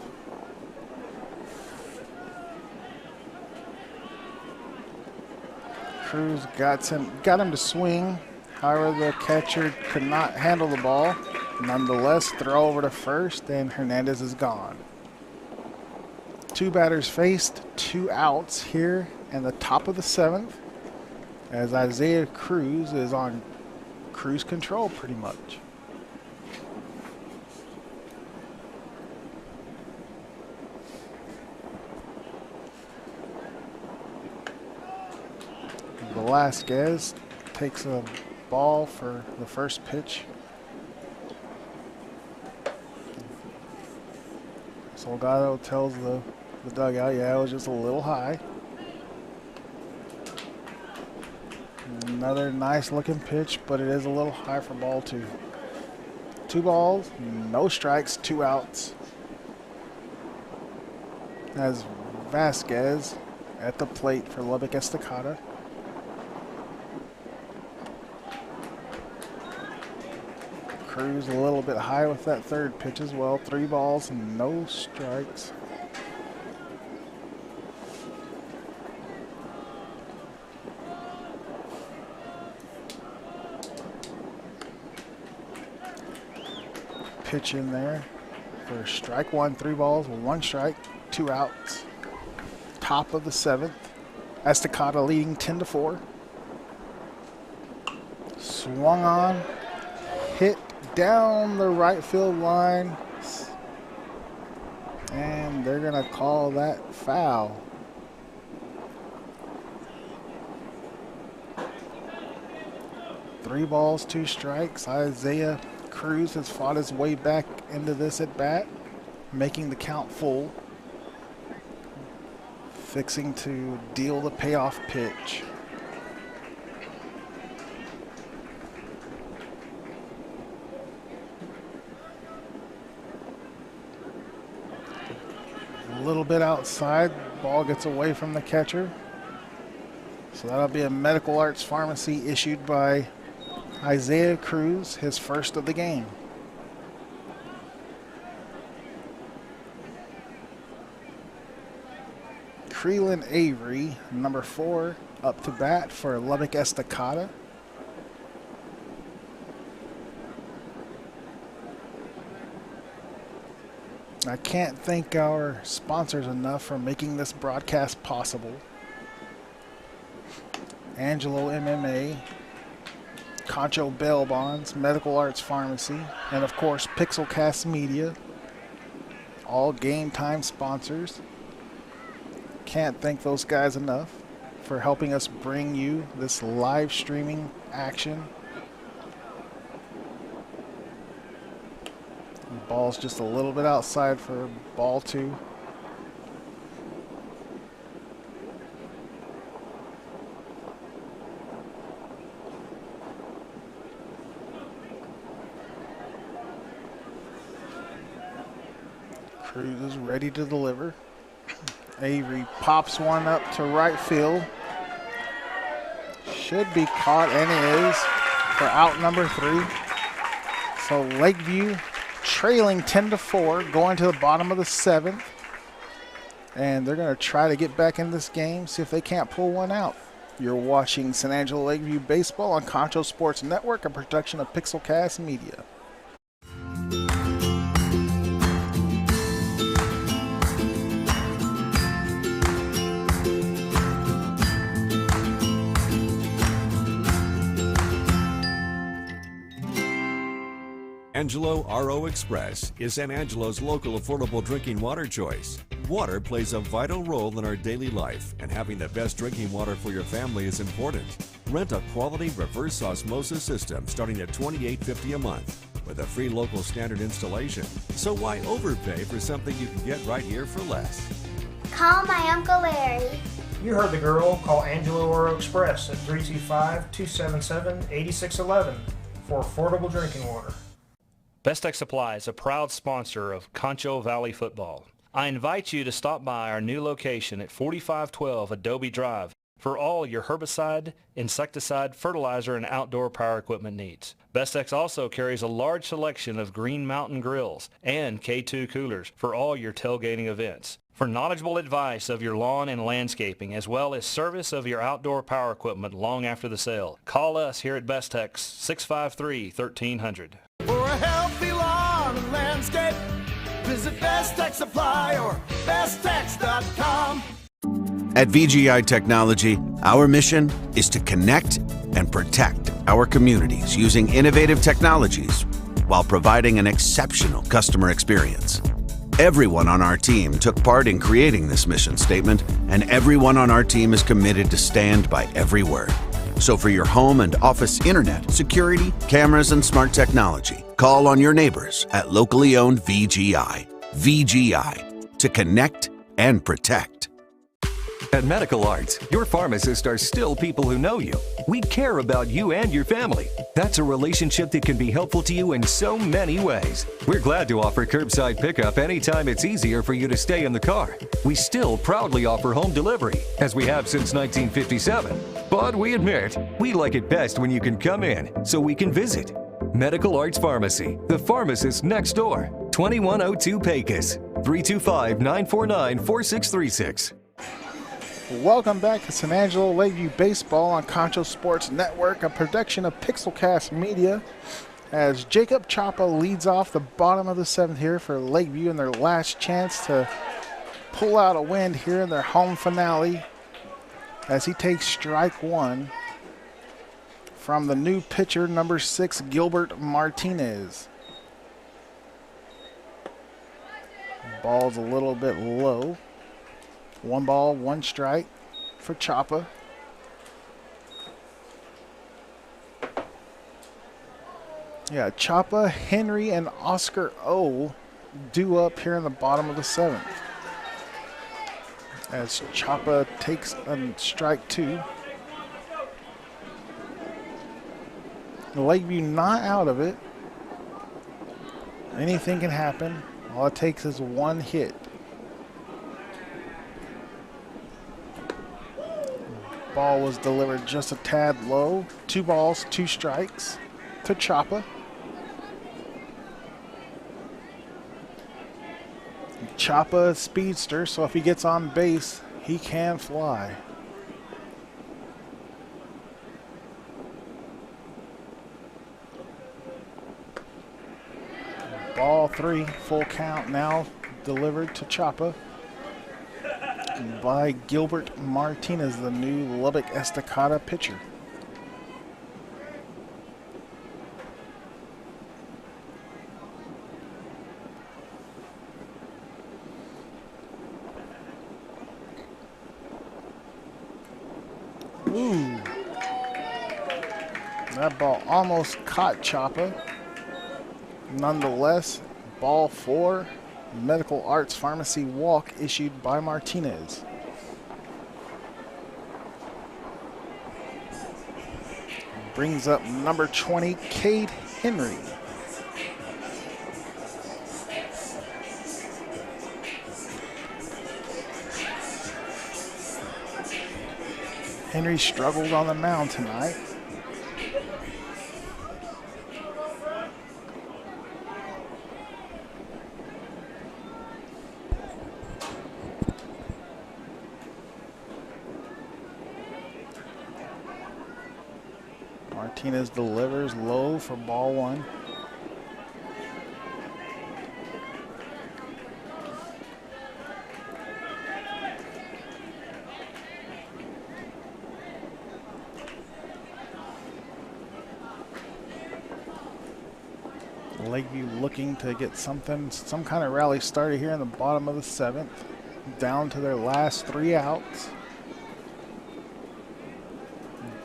Cruz got him to swing. However, the catcher could not handle the ball. Nonetheless, throw over to first, and Hernandez is gone. 2 batters faced, 2 outs here in the top of the 7th, as Isaiah Cruz is on cruise control pretty much. Velasquez takes a ball for the first pitch. Salgado tells the dugout, yeah, it was just a little high. Another nice looking pitch, but it is a little high for ball 2. 2 balls, no strikes, 2 outs. As Vasquez at the plate for Lubbock Estacado. Cruz a little bit high with that third pitch as well. 3 balls, no strikes. Pitch in there for strike 1, 3 balls, 1 strike, 2 outs. Top of the 7th. Estacado leading 10-4. Swung on, hit down the right field line, and they're gonna call that foul. Three balls, 2 strikes. Isaiah Cruz has fought his way back into this at bat, making the count full, fixing to deal the payoff pitch. A little bit outside, ball gets away from the catcher. So that'll be a medical arts pharmacy issued by Isaiah Cruz, his first of the game. Creelan Avery, number 4, up to bat for Lubbock Estacado. I can't thank our sponsors enough for making this broadcast possible. Angelo MMA, Concho Bail Bonds, Medical Arts Pharmacy, and of course Pixelcast Media, all Game Time sponsors. Can't thank those guys enough for helping us bring you this live streaming action. Ball's just a little bit outside for ball 2. Cruz is ready to deliver. Avery pops one up to right field. Should be caught, and it is, for out number 3. So Lakeview trailing 10-4, going to the bottom of the 7th. And they're going to try to get back in this game, see if they can't pull one out. You're watching San Angelo Lakeview Baseball on Concho Sports Network, a production of Pixelcast Media. Angelo RO Express is San Angelo's local affordable drinking water choice. Water plays a vital role in our daily life, and having the best drinking water for your family is important. Rent a quality reverse osmosis system starting at $28.50 a month with a free local standard installation. So why overpay for something you can get right here for less? Call my Uncle Larry. You heard the girl. Call Angelo Oro Express at 325-277-8611 for affordable drinking water. Best Tech Supply is a proud sponsor of Concho Valley Football. I invite you to stop by our new location at 4512 Adobe Drive for all your herbicide, insecticide, fertilizer, and outdoor power equipment needs. Bestex also carries a large selection of Green Mountain grills and K2 coolers for all your tailgating events. For knowledgeable advice of your lawn and landscaping, as well as service of your outdoor power equipment long after the sale, call us here at Bestex 653-1300. For a healthy lawn and landscape, visit Best Tech Supply or besttech.com. At VGI Technology, our mission is to connect and protect our communities using innovative technologies while providing an exceptional customer experience. Everyone on our team took part in creating this mission statement, and everyone on our team is committed to stand by every word. So for your home and office internet, security, cameras, and smart technology, call on your neighbors at locally owned VGI. VGI, to connect and protect. At Medical Arts, your pharmacists are still people who know you. We care about you and your family. That's a relationship that can be helpful to you in so many ways. We're glad to offer curbside pickup anytime it's easier for you to stay in the car. We still proudly offer home delivery, as we have since 1957. But we admit, we like it best when you can come in so we can visit. Medical Arts Pharmacy, the pharmacist next door. 2102 Pecos, 325-949-4636. Welcome back to San Angelo Lakeview Baseball on Concho Sports Network, a production of Pixelcast Media, as Jacob Chapa leads off the bottom of the seventh here for Lakeview in their last chance to pull out a win here in their home finale, as he takes strike one from the new pitcher, number 6, Gilbert Martinez. Ball's a little bit low. 1 ball, 1 strike for Chapa. Yeah, Chapa, Henry, and Oscar O due up here in the bottom of the 7th. As Chapa takes a strike 2. Lakeview not out of it. Anything can happen. All it takes is 1 hit. Ball was delivered just a tad low. 2 balls, 2 strikes to Chapa. Chapa is speedster, so if he gets on base, he can fly. Ball 3, full count now delivered to Chapa by Gilbert Martinez, the new Lubbock Estacado pitcher. Ooh. That ball almost caught Chapa. Nonetheless, ball 4. Medical Arts Pharmacy walk issued by Martinez. Brings up number 20, Cade Henry. Henry struggled on the mound tonight. Martinez delivers low for ball 1. Lakeview looking to get some kind of rally started here in the bottom of the 7th. Down to their last 3 outs.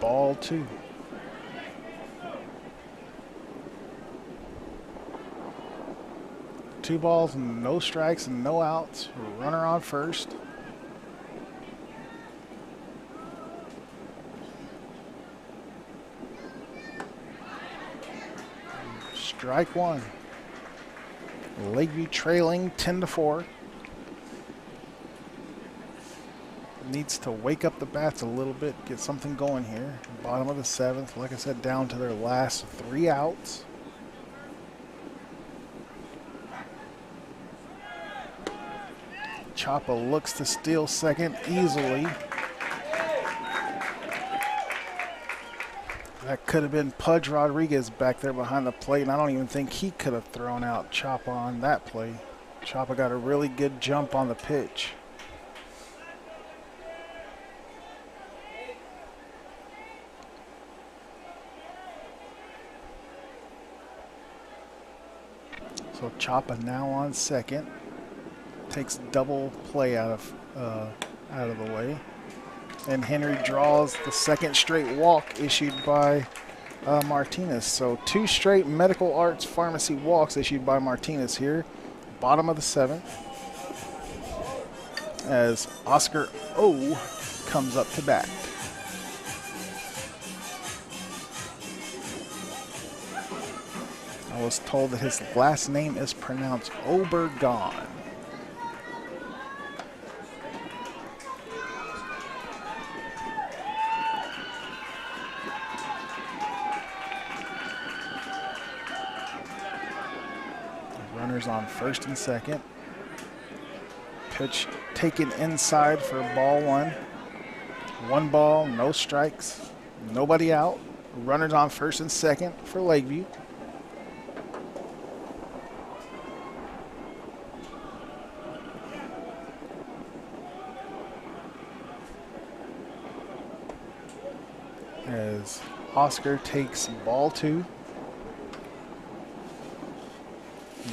Ball 2. Two balls, no strikes, and no outs. Runner on first. Strike 1. Lakeview trailing 10-4. Needs to wake up the bats a little bit, get something going here. Bottom of the 7th, like I said, down to their last 3 outs. Chapa looks to steal second easily. That could have been Pudge Rodriguez back there behind the plate, and I don't even think he could have thrown out Chapa on that play. Chapa got a really good jump on the pitch. So Chapa now on second. Takes double play out of the way. And Henry draws the second straight walk issued by Martinez. So 2 straight Medical Arts Pharmacy walks issued by Martinez here. Bottom of the 7th. As Oscar O comes up to bat. I was told that his last name is pronounced Obergon. Runners on first and second. Pitch taken inside for ball 1. 1 ball, no strikes, nobody out. Runners on first and second for Lakeview. As Oscar takes ball 2.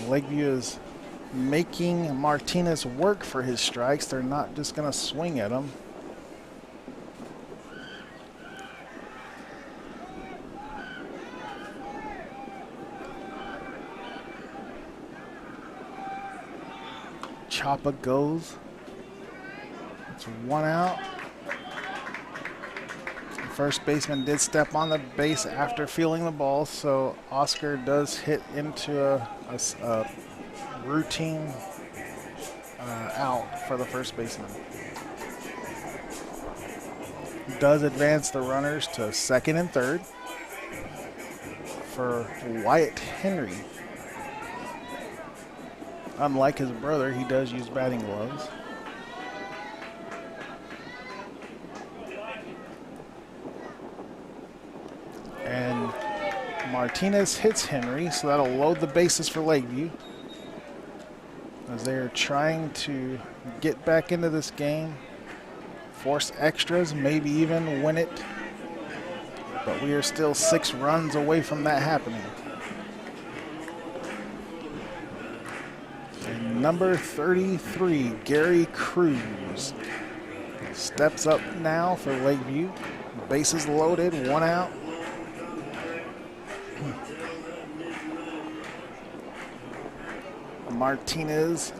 Lakeview is making Martinez work for his strikes. They're not just going to swing at him. Chapa goes. It's 1 out. First baseman did step on the base after fielding the ball, so Oscar does hit into a routine out for the first baseman. Does advance the runners to second and third for Wyatt Henry. Unlike his brother, he does use batting gloves. And Martinez hits Henry, so that'll load the bases for Lakeview as they're trying to get back into this game, force extras, maybe even win it. But we are still 6 runs away from that happening. And number 33, Gary Cruz, steps up now for Lakeview. Bases loaded, 1 out. Martinez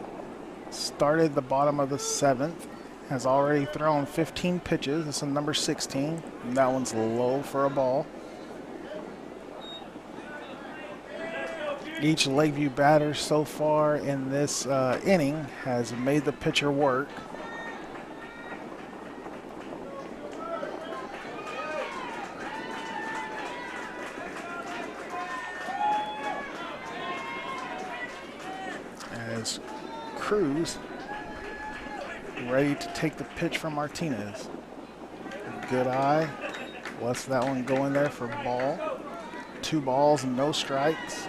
started the bottom of the 7th, has already thrown 15 pitches. This is number 16, and that one's low for a ball. Each Lakeview batter so far in this inning has made the pitcher work. As Cruz ready to take the pitch from Martinez. Good eye. Lets that one go in there for ball. 2 balls and no strikes.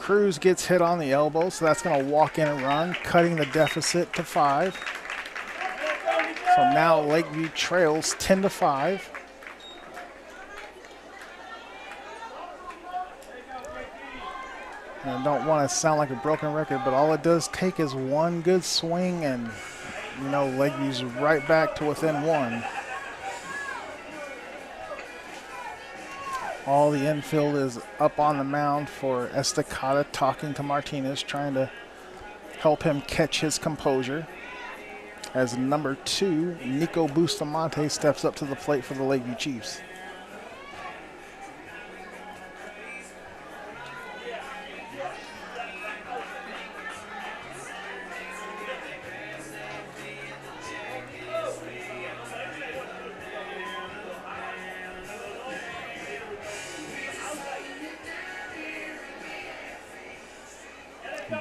Cruz gets hit on the elbow, so that's going to walk in and run, cutting the deficit to 5. So now Lakeview trails 10-5. And I don't want to sound like a broken record, but all it does take is one good swing, and you know, Lakeview's right back to within 1. All the infield is up on the mound for Estacado, talking to Martinez, trying to help him catch his composure. As number 2, Nico Bustamante, steps up to the plate for the Lakeview Chiefs.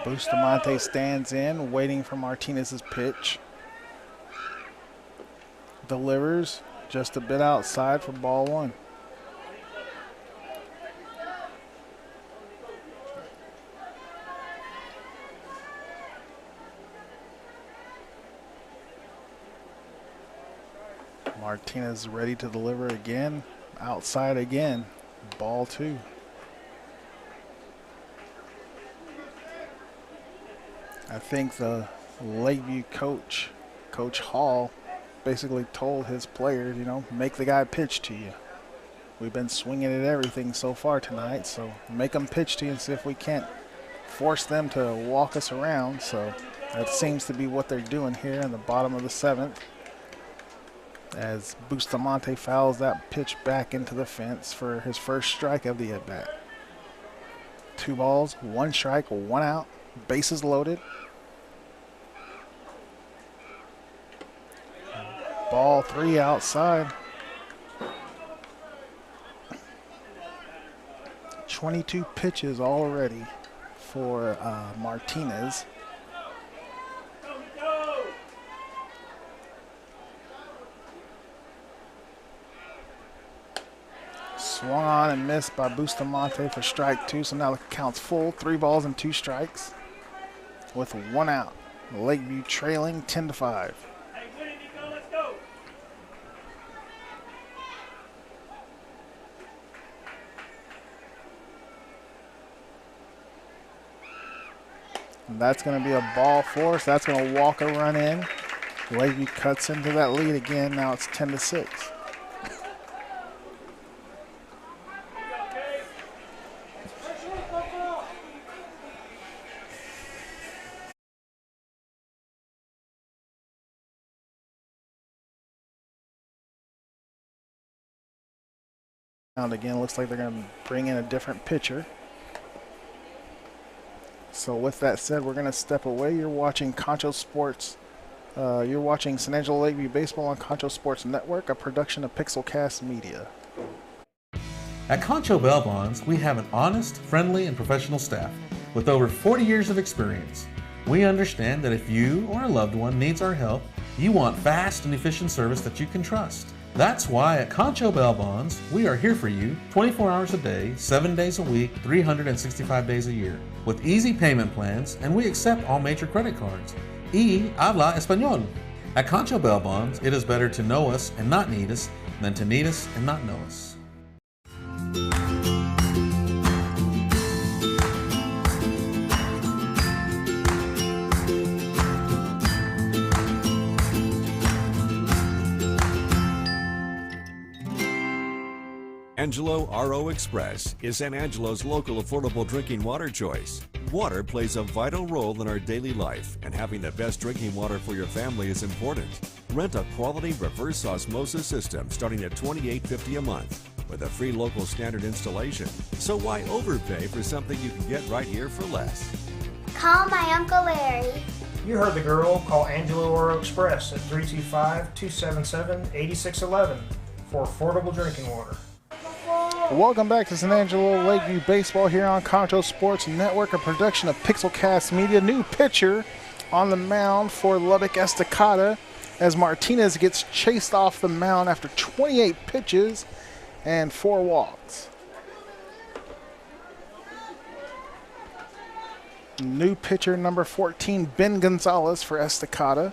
Bustamante stands in, waiting for Martinez's pitch. Delivers just a bit outside for ball 1. Martinez ready to deliver again, outside again, ball 2. I think the Lakeview coach, Coach Hall, basically told his players, you know, make the guy pitch to you. We've been swinging at everything so far tonight, so make them pitch to you and see if we can't force them to walk us around. So that seems to be what they're doing here in the bottom of the 7th, as Bustamante fouls that pitch back into the fence for his first strike of the at-bat. 2 balls, 1 strike, 1 out, bases loaded. Ball 3 outside. 22 pitches already for Martinez. Swung on and missed by Bustamante for strike 2, so now the count's full. 3 balls and 2 strikes with 1 out. Lakeview trailing 10-5. And that's going to be a ball 4, so that's going to walk a run in. Lakeview cuts into that lead again. Now it's 10-6. Again, looks like they're going to bring in a different pitcher. So with that said, we're going to step away. You're watching Concho Sports. You're watching San Angelo Lakeview Baseball on Concho Sports Network, a production of Pixelcast Media. At Concho Bonds, we have an honest, friendly, and professional staff with over 40 years of experience. We understand that if you or a loved one needs our help, you want fast and efficient service that you can trust. That's why at Concho Bonds, we are here for you 24 hours a day, 7 days a week, 365 days a year, with easy payment plans, and we accept all major credit cards. Y habla español. At Concho Bonds, it is better to know us and not need us than to need us and not know us. Angelo RO Express is San Angelo's local affordable drinking water choice. Water plays a vital role in our daily life, and having the best drinking water for your family is important. Rent a quality reverse osmosis system starting at $28.50 a month with a free local standard installation. So why overpay for something you can get right here for less? Call my Uncle Larry. You heard the girl. Call Angelo RO Express at 325-277-8611 for affordable drinking water. Welcome back to San Angelo Lakeview Baseball here on Concho Sports Network, a production of Pixelcast Media. New pitcher on the mound for Lubbock Estacado as Martinez gets chased off the mound after 28 pitches and 4 walks. New pitcher number 14, Ben Gonzalez for Estacado.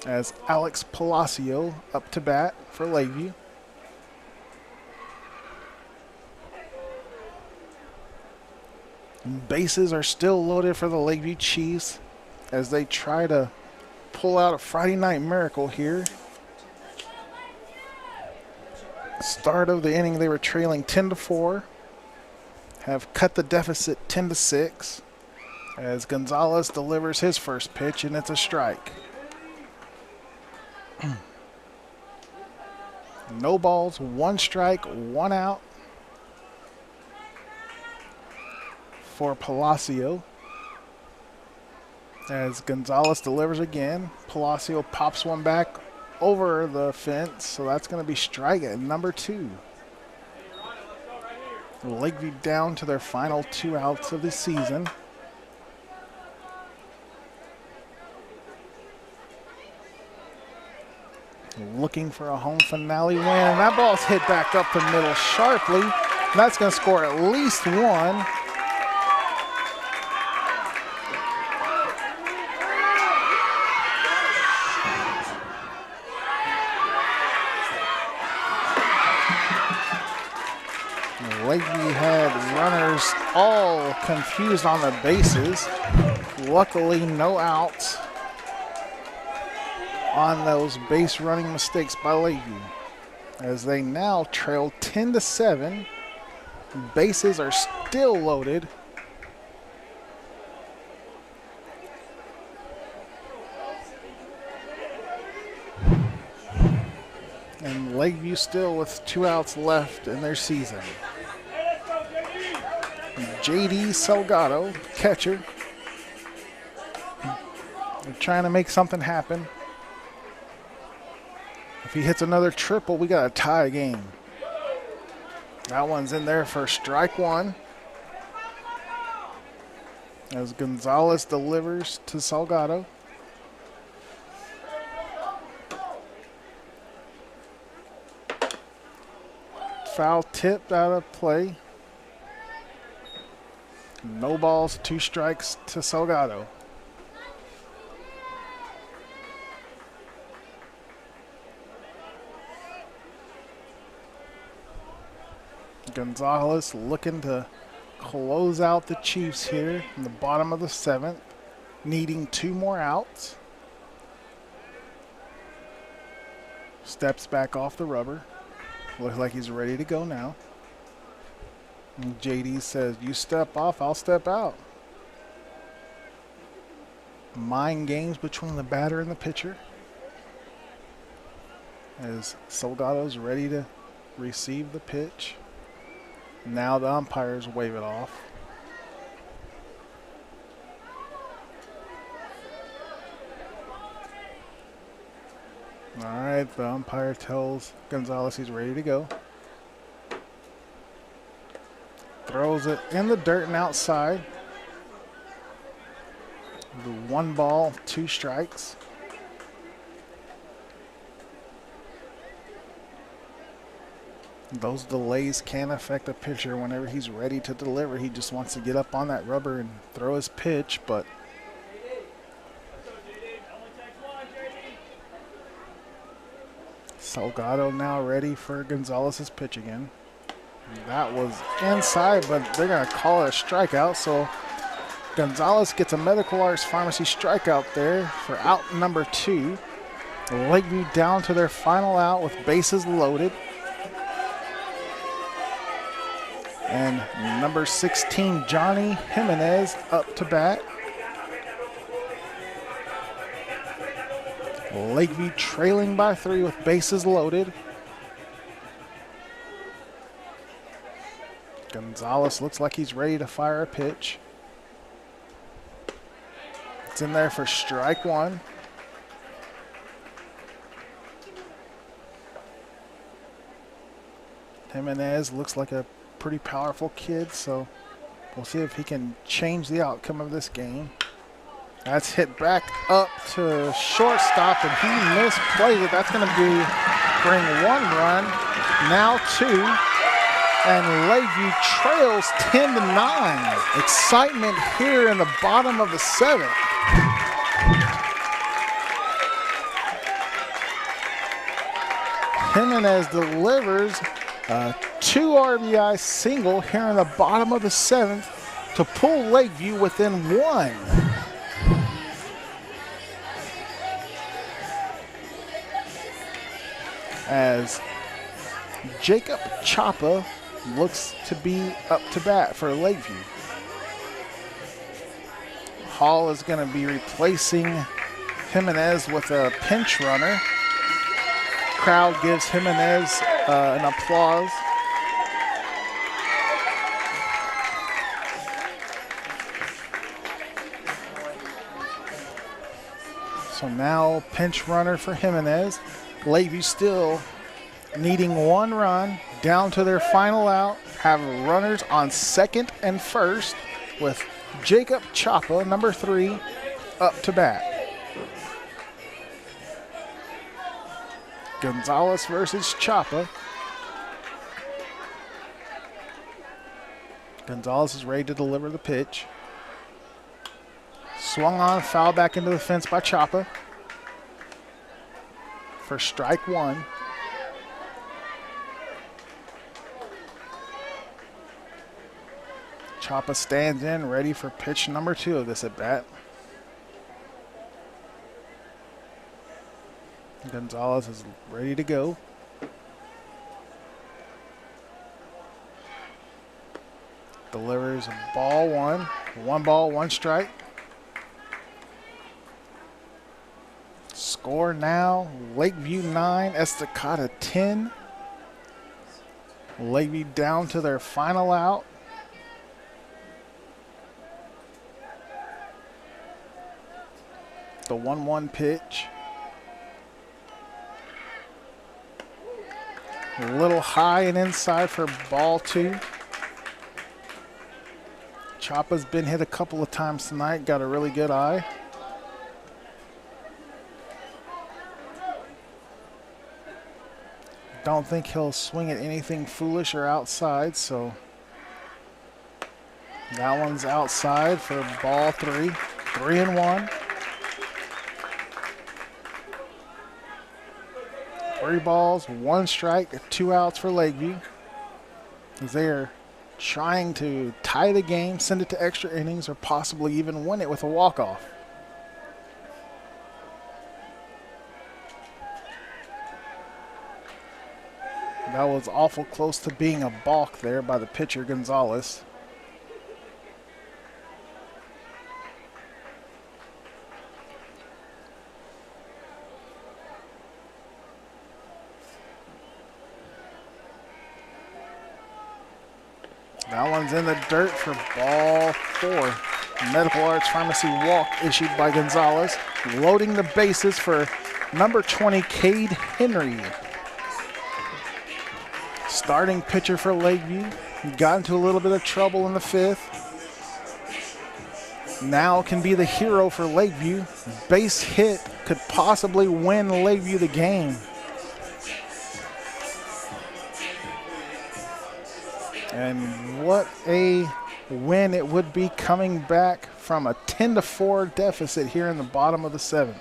As Alex Palacio up to bat for Lakeview. Bases are still loaded for the Lakeview Chiefs as they try to pull out a Friday night miracle here. Start of the inning, they were trailing 10-4. Have cut the deficit 10-6 as Gonzalez delivers his first pitch, and it's a strike. No balls, 1 strike, 1 out for Palacio. As Gonzalez delivers again, Palacio pops one back over the fence, so that's going to be strike at number 2. Lakeview down to their final 2 outs of the season. Looking for a home finale win. That ball's hit back up the middle sharply. That's going to score at least 1. Lakeview had runners all confused on the bases. Luckily, no outs on those base running mistakes by Lakeview, as they now trail 10-7. Bases are still loaded. And Lakeview still with 2 outs left in their season. J.D. Salgado, catcher. They're trying to make something happen. If he hits another triple, we got a tie game. That one's in there for strike 1. As Gonzalez delivers to Salgado. Foul tipped out of play. No balls, 2 strikes to Salgado. Gonzalez looking to close out the Chiefs here in the bottom of the 7th, needing 2 more outs. Steps back off the rubber. Looks like he's ready to go now. And JD says, you step off, I'll step out. Mind games between the batter and the pitcher. As Salgado's ready to receive the pitch. Now the umpires wave it off. All right, the umpire tells Gonzalez he's ready to go. Throws it in the dirt and outside. The 1 ball, 2 strikes. Those delays can affect a pitcher whenever he's ready to deliver. He just wants to get up on that rubber and throw his pitch, but Salgado now ready for Gonzalez's pitch again. That was inside, but they're going to call it a strikeout. So Gonzalez gets a Medical Arts Pharmacy strikeout there for out number 2. Lakeview down to their final out with bases loaded. And number 16, Johnny Jimenez, up to bat. Lakeview trailing by 3 with bases loaded. Gonzalez looks like he's ready to fire a pitch. It's in there for strike 1. Jimenez looks like a pretty powerful kid, so we'll see if he can change the outcome of this game. That's hit back up to shortstop, and he misplays it. That's going to bring 1 run, now 2. And Lakeview trails 10-9. Excitement here in the bottom of the 7th. Jimenez delivers a 2 RBI single here in the bottom of the 7th to pull Lakeview within 1. As Jacob Chapa looks to be up to bat for Lakeview. Hall is going to be replacing Jimenez with a pinch runner. Crowd gives Jimenez an applause. So now pinch runner for Jimenez. Lakeview still needing 1 run, down to their final out, have runners on 2nd and 1st with Jacob Chapa, number 3, up to bat. Gonzalez versus Chapa. Gonzalez is ready to deliver the pitch. Swung on, foul back into the fence by Chapa for strike 1. Chapa stands in, ready for pitch number 2 of this at bat. Gonzalez is ready to go. Delivers ball 1. 1 ball, 1 strike. Score now, Lakeview 9, Estacado 10. Lakeview down to their final out. The 1-1 pitch. A little high and inside for ball 2. Chapa's been hit a couple of times tonight, got a really good eye. Don't think he'll swing at anything foolish or outside, so that one's outside for ball 3. 3-1. 3 balls, 1 strike, 2 outs for Lakeview. They're trying to tie the game, send it to extra innings, or possibly even win it with a walk-off. That was awful close to being a balk there by the pitcher, Gonzalez. That one's in the dirt for ball 4. Medical Arts Pharmacy walk issued by Gonzalez. Loading the bases for number 20, Cade Henry. Starting pitcher for Lakeview. He got into a little bit of trouble in the 5th. Now can be the hero for Lakeview. Base hit could possibly win Lakeview the game. And what a win it would be, coming back from a 10-4 deficit here in the bottom of the 7th.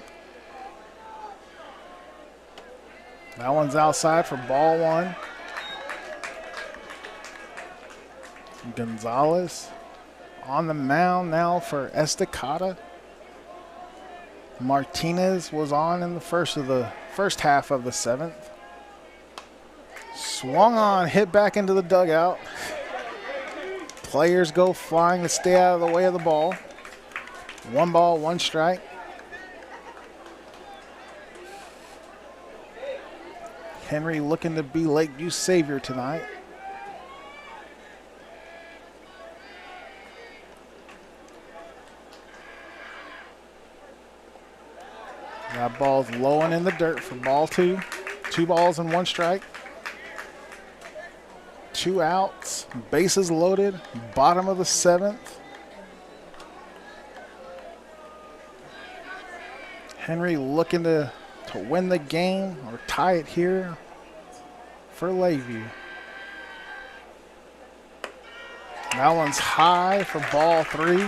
That one's outside for ball 1. Gonzalez on the mound now for Estacado. Martinez was on in the first half of the 7th. Swung on, hit back into the dugout. Players go flying to stay out of the way of the ball. 1 ball, 1 strike. Henry looking to be Lakeview's savior tonight. That ball's low and in the dirt for ball 2. 2 balls and 1 strike. 2 outs, bases loaded, bottom of the 7th. Henry looking to win the game or tie it here for Lakeview. That one's high for ball 3.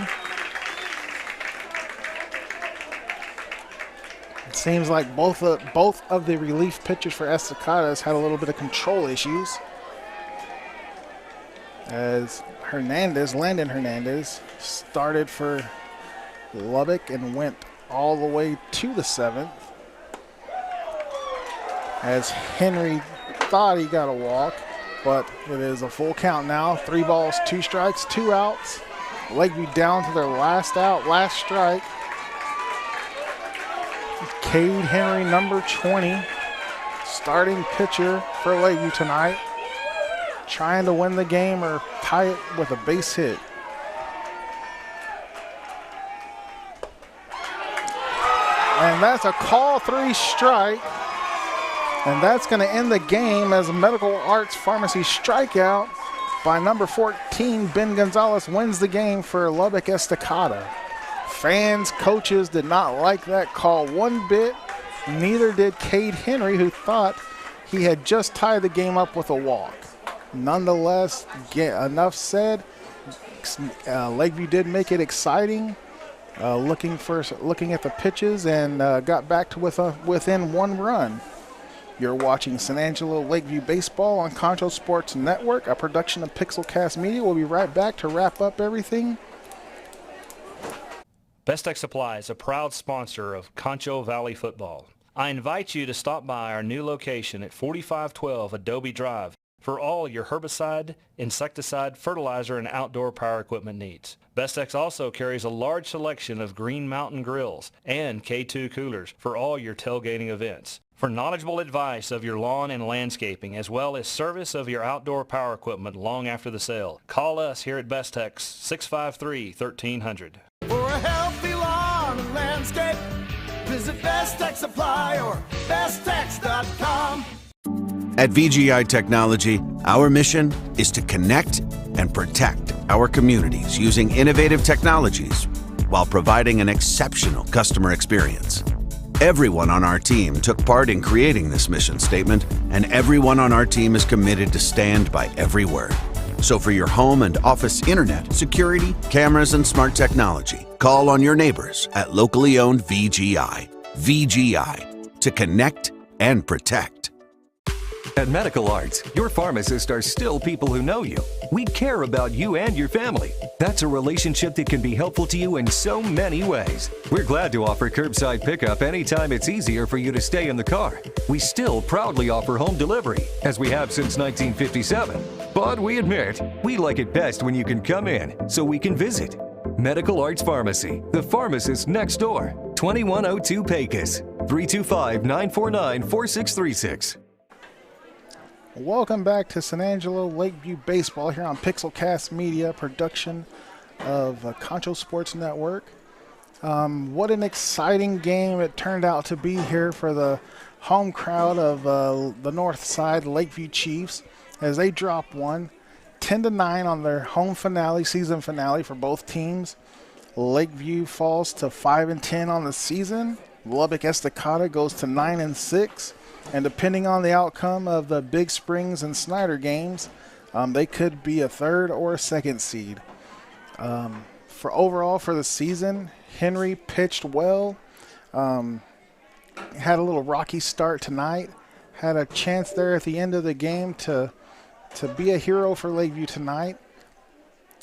It seems like both of the relief pitchers for Estacadas had a little bit of control issues, as Landon Hernandez, started for Lubbock and went all the way to the 7th. As Henry thought he got a walk, but it is a full count now. 3 balls, 2 strikes, 2 outs. Lakeview down to their last out, last strike. Cade Henry, number 20, starting pitcher for Lakeview tonight, trying to win the game or tie it with a base hit. And that's a call 3 strike. And that's going to end the game as a Medical Arts Pharmacy strikeout by number 14, Ben Gonzalez, wins the game for Lubbock Estacado. Fans, coaches did not like that call one bit. Neither did Cade Henry, who thought he had just tied the game up with a walk. Nonetheless, enough said. Lakeview did make it exciting, looking at the pitches, and got back to within 1 run. You're watching San Angelo Lakeview Baseball on Concho Sports Network, a production of Pixelcast Media. We'll be right back to wrap up everything. Best Tech Supply is a proud sponsor of Concho Valley Football. I invite you to stop by our new location at 4512 Adobe Drive for all your herbicide, insecticide, fertilizer, and outdoor power equipment needs. Bestex also carries a large selection of Green Mountain grills and K2 coolers for all your tailgating events. For knowledgeable advice of your lawn and landscaping, as well as service of your outdoor power equipment long after the sale, call us here at Bestex, 653-1300. For a healthy lawn and landscape, visit Best Tech Supply or besttech.com. At VGI Technology, our mission is to connect and protect our communities using innovative technologies while providing an exceptional customer experience. Everyone on our team took part in creating this mission statement, and everyone on our team is committed to stand by every word. So for your home and office internet, security, cameras, and smart technology, call on your neighbors at locally owned VGI. VGI, to connect and protect. At Medical Arts, your pharmacists are still people who know you. We care about you and your family. That's a relationship that can be helpful to you in so many ways. We're glad to offer curbside pickup anytime it's easier for you to stay in the car. We still proudly offer home delivery, as we have since 1957. But we admit, we like it best when you can come in so we can visit. Medical Arts Pharmacy, the pharmacist next door. 2102 Pecos, 325-949-4636. Welcome back to San Angelo Lakeview Baseball here on Pixelcast Media, production of Concho Sports Network. What an exciting game it turned out to be here for the home crowd of the North Side Lakeview Chiefs, as they drop one 10-9 on their home finale, season finale for both teams. Lakeview falls to 5-10 on the season. Lubbock Estacado goes to 9-6. And depending on the outcome of the Big Springs and Snyder games, they could be a 3rd or a 2nd seed. For overall for the season, Henry pitched well. Had a little rocky start tonight. Had a chance there at the end of the game to be a hero for Lakeview tonight.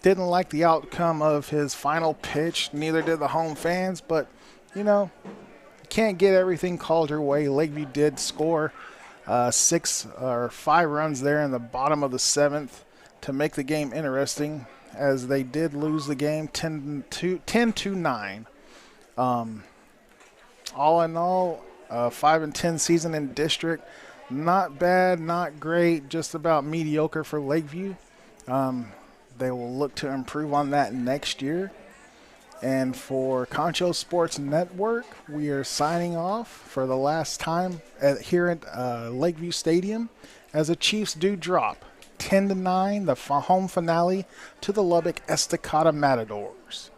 Didn't like the outcome of his final pitch. Neither did the home fans, but, you know, can't get everything called your way. Lakeview did score 5 runs there in the bottom of the 7th to make the game interesting, as they did lose the game 10-9. All in all, 5-10 season in district. Not bad, not great, just about mediocre for Lakeview. They will look to improve on that next year. And for Concho Sports Network, we are signing off for the last time here at Lakeview Stadium, as the Chiefs do drop 10-9, the home finale, to the Lubbock Estacado Matadors.